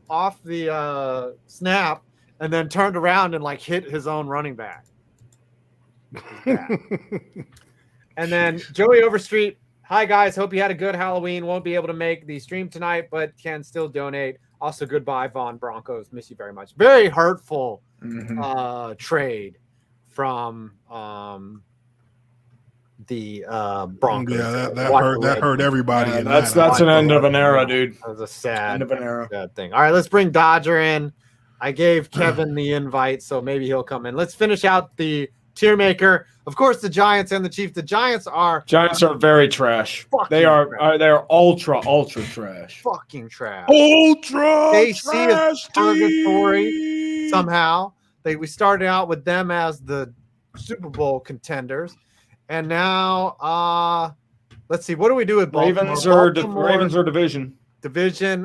snap and then turned around and hit his own running back. And then Joey Overstreet. Hi, guys. Hope you had a good Halloween. Won't be able to make the stream tonight, but can still donate. Also, goodbye, Vaughn Broncos. Miss you very much. Very hurtful trade from the Broncos. Yeah, that hurt everybody. Yeah, that's an end of an era, dude. That was a sad thing. All right, let's bring Dodger in. I gave Kevin the invite, so maybe he'll come in. Let's finish out the tier maker. Of course, the Giants and the Chiefs. The Giants are very trash. They are ultra trash. Fucking trash. Ultra KC is purgatory somehow. We started out with them as the Super Bowl contenders, and now let's see. What do we do with Baltimore? Ravens are division,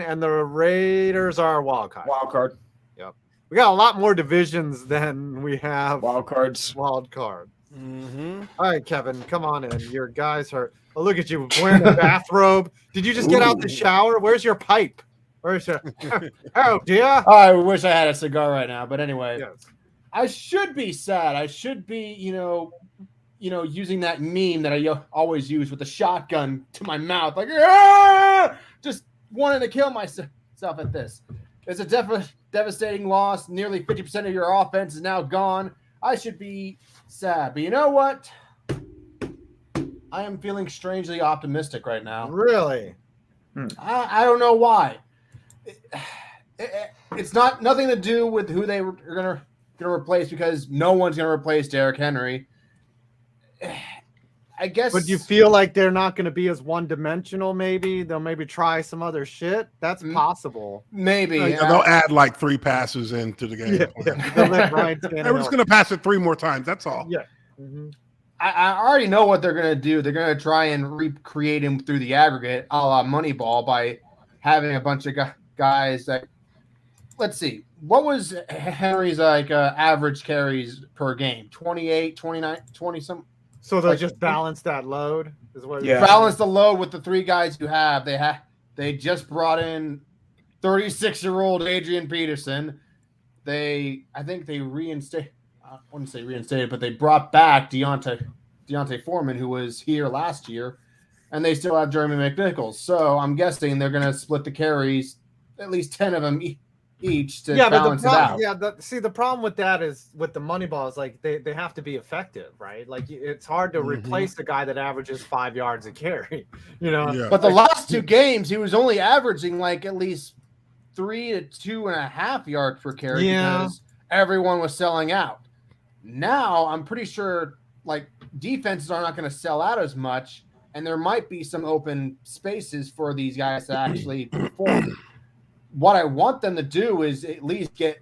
and the Raiders are wild card. Yep, we got a lot more divisions than we have wild cards. Mm-hmm. All right, Kevin, come on in. Your guys are. Oh, look at you wearing a bathrobe. Did you just get out the shower? Where's your pipe? Where's your? Oh dear. I wish I had a cigar right now, but anyway, yes. I should be sad. I should be, using that meme that I always use with the shotgun to my mouth, just wanting to kill myself at this. It's a devastating loss. Nearly 50% of your offense is now gone. I should be sad, but you know what? I am feeling strangely optimistic right now. Really? I don't know why. It's nothing to do with who they were going to replace, because no one's going to replace Derrick Henry. I guess. But you feel like they're not going to be as one-dimensional? Maybe they'll try some other shit. That's possible. Maybe they'll add 3 passes into the game. They'll let Ryan We're just going to pass it 3 more times. That's all. Yeah. Mm-hmm. I already know what they're going to do. They're going to try and recreate him through the aggregate, a la Moneyball, by having a bunch of guys that. Let's see. What was Henry's average carries per game? 28, 29, 20 some. So they'll just balance that load, is what? Yeah. Balance the load with the 3 guys you have. They just brought in 36-year-old Adrian Peterson. I think they reinstated. I wouldn't say reinstated, but they brought back Deontay Foreman, who was here last year, and they still have Jeremy McNichols. So I'm guessing they're going to split the carries, at least 10 of them each, to balance it out. Yeah, the problem with that is with the Moneyball is they have to be effective, right? It's hard to replace the guy that averages 5 yards a carry, Yeah. But the last 2 games, he was only averaging at least 3 to 2.5 yards per carry because everyone was selling out. Now I'm pretty sure defenses are not going to sell out as much, and there might be some open spaces for these guys to actually perform. What I want them to do is at least get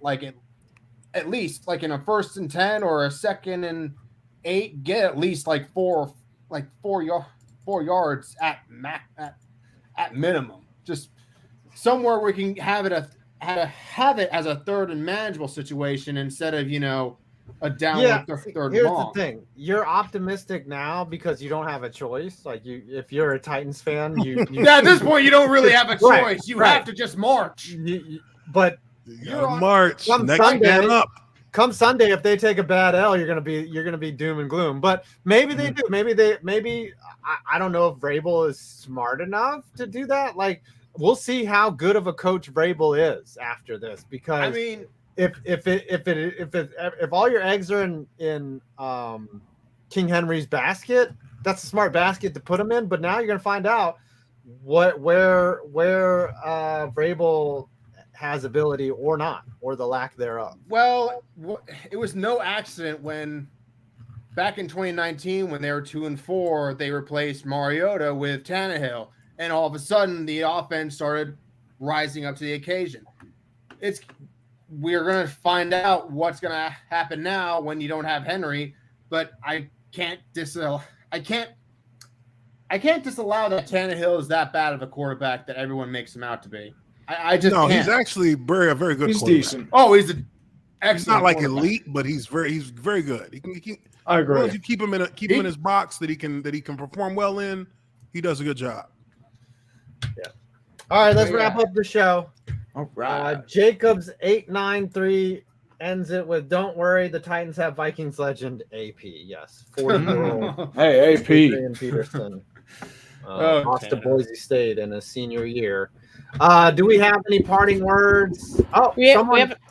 at least in a 1st and 10 or a 2nd and 8, get at least 4 yards at minimum. Just somewhere we can have it as a 3rd and manageable situation instead of a downward third here's long. The thing. You're optimistic now because you don't have a choice. If you're a Titans fan, you at this point you don't really have a choice. Right, you have to just march. But You're March. Come Next Sunday, man up. Come Sunday, if they take a bad L, you're gonna be doom and gloom. But maybe they do. Maybe I don't know if Vrabel is smart enough to do that. We'll see how good of a coach Vrabel is after this, because if all your eggs are in King Henry's basket, that's a smart basket to put him in. But now you're gonna find out where Vrabel has ability or not, or the lack thereof. Well, it was no accident when back in 2019, when they were 2-4, they replaced Mariota with Tannehill, and all of a sudden the offense started rising up to the occasion. We're going to find out what's going to happen now when you don't have Henry, but I can't disallow that Tannehill is that bad of a quarterback that everyone makes him out to be. I just can't. He's actually a very good. He's quarterback. decent. Oh, he's an excellent. He's not like elite, but he's very good. He can I as long agree. as you keep him in his box that he can perform well in, he does a good job. All right, let's wrap up the show. All right. Jacobs 893 ends it with "Don't worry, the Titans have Vikings legend AP." Yes, 40-year-old Hey, AP. Adrian Peterson lost to Boise State in his senior year. Do we have any parting words? Oh, We have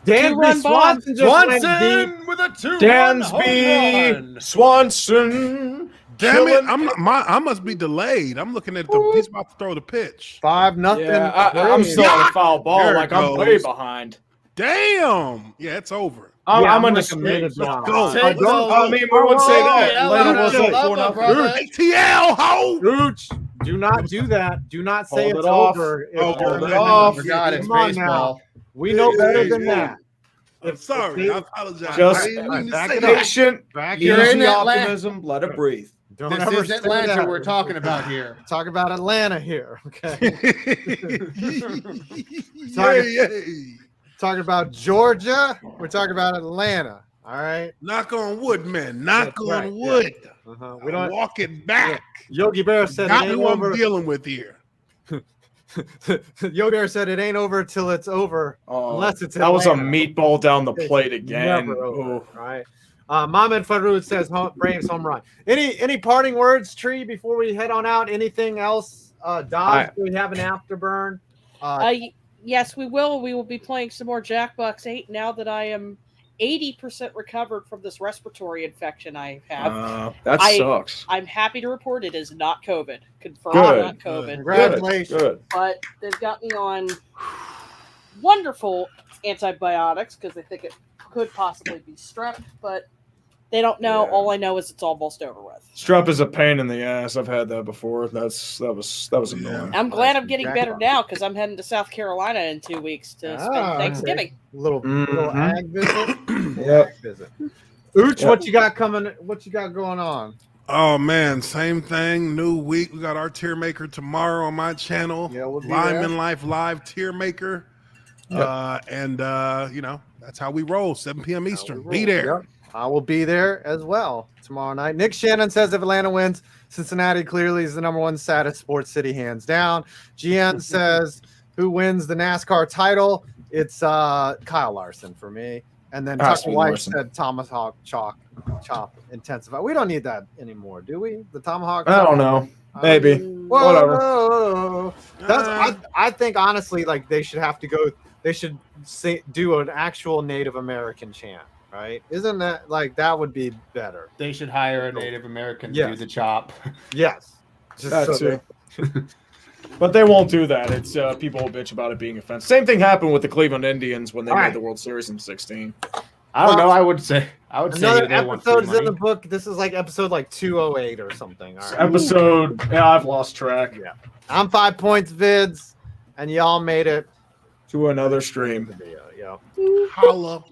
Dansby Swanson just went deep. Swanson with a 2-run Dansby home run. Swanson. Damn it! Killing- I must be delayed. I'm looking at he's about to throw the pitch. 5-0. Yeah, I'm still on a foul ball. There it Like I'm way goes. behind. Damn! Yeah, it's over. I'm in the like a minute space. now. Go. Take I mean, we wouldn't say that. Oh, Later yeah, was yeah, like yeah, 4-0. brother. ATL ho! Gooch, do not do that. Do not say Hold it's it off. over. if Oh, you're hold in it the off. middle. Forgot it's Come on baseball. now. We know better than Yeah. that. I'm sorry. I apologize. Just I didn't mean to back say it that. Patient, Back You're easy in Atlanta. optimism. Let it breathe. Don't This ever is say Atlanta that. we're talking about here. Talk about Atlanta here. Okay. Yeah. Talking about Georgia. We're talking about Atlanta. All right. Knock on wood, man. Knock That's on right, wood. We don't. Walk it back. Yogi Bear said it Got ain't who I'm over. dealing with here. Yogi Bear said it ain't over till it's over, Oh, unless it's that was a Atlanta. meatball down the It's plate again. Never over, Ooh. right? Mohamed Faroud says Braves home run. Any parting words, Tree, before we head on out? Anything else? Dodge, do we have an afterburn? Yes, we will. We will be playing some more Jackbox 8 now that I am 80% recovered from this respiratory infection I have. That sucks. I'm happy to report it is not COVID. Confirmed Good. not COVID. Congratulations. Good. But they've got me on wonderful antibiotics because they think it could possibly be strep, but they don't know. Yeah. All I know is it's almost over with. Strep is a pain in the ass. I've had that before. That was annoying. I'm glad I'm getting better now because I'm heading to South Carolina in 2 weeks to spend Thanksgiving. Little Mhm. ag visit. Yep. Ag visit. Ooch, Yep. what you got coming? What you got going on? Oh man, same thing. New week. We got our Tiermaker tomorrow on my channel. Yeah, we'll be Lyman there. Life Live Tiermaker. Yep. That's how we roll. 7 p.m. Eastern. roll. Be there. Yep. I will be there as well tomorrow night. Nick Shannon says if Atlanta wins, Cincinnati clearly is the number one saddest sports city, hands down. GN says who wins the NASCAR title? It's Kyle Larson for me. And then Has to Tucker be White Larson. said Tomahawk chop intensify. We don't need that anymore, do we? The Tomahawk. I don't know. Maybe. Whatever. Whoa. I think honestly, like they should have to go. They should do an actual Native American chant, right? Isn't that like that would be better? They should hire a Native American to Yes. do the chop. Yes. That so too. But they won't do that. It's people will bitch about it being offensive. Same thing happened with the Cleveland Indians when they All made right. the World Series in 16. I don't know. I would say Another they want episode free is in the money. book. This is like episode like 208 or something. All right. Episode. Yeah, I've lost track. Yeah. I'm 5 points vids, and y'all made it To another stream. to the video. Yeah. Holla.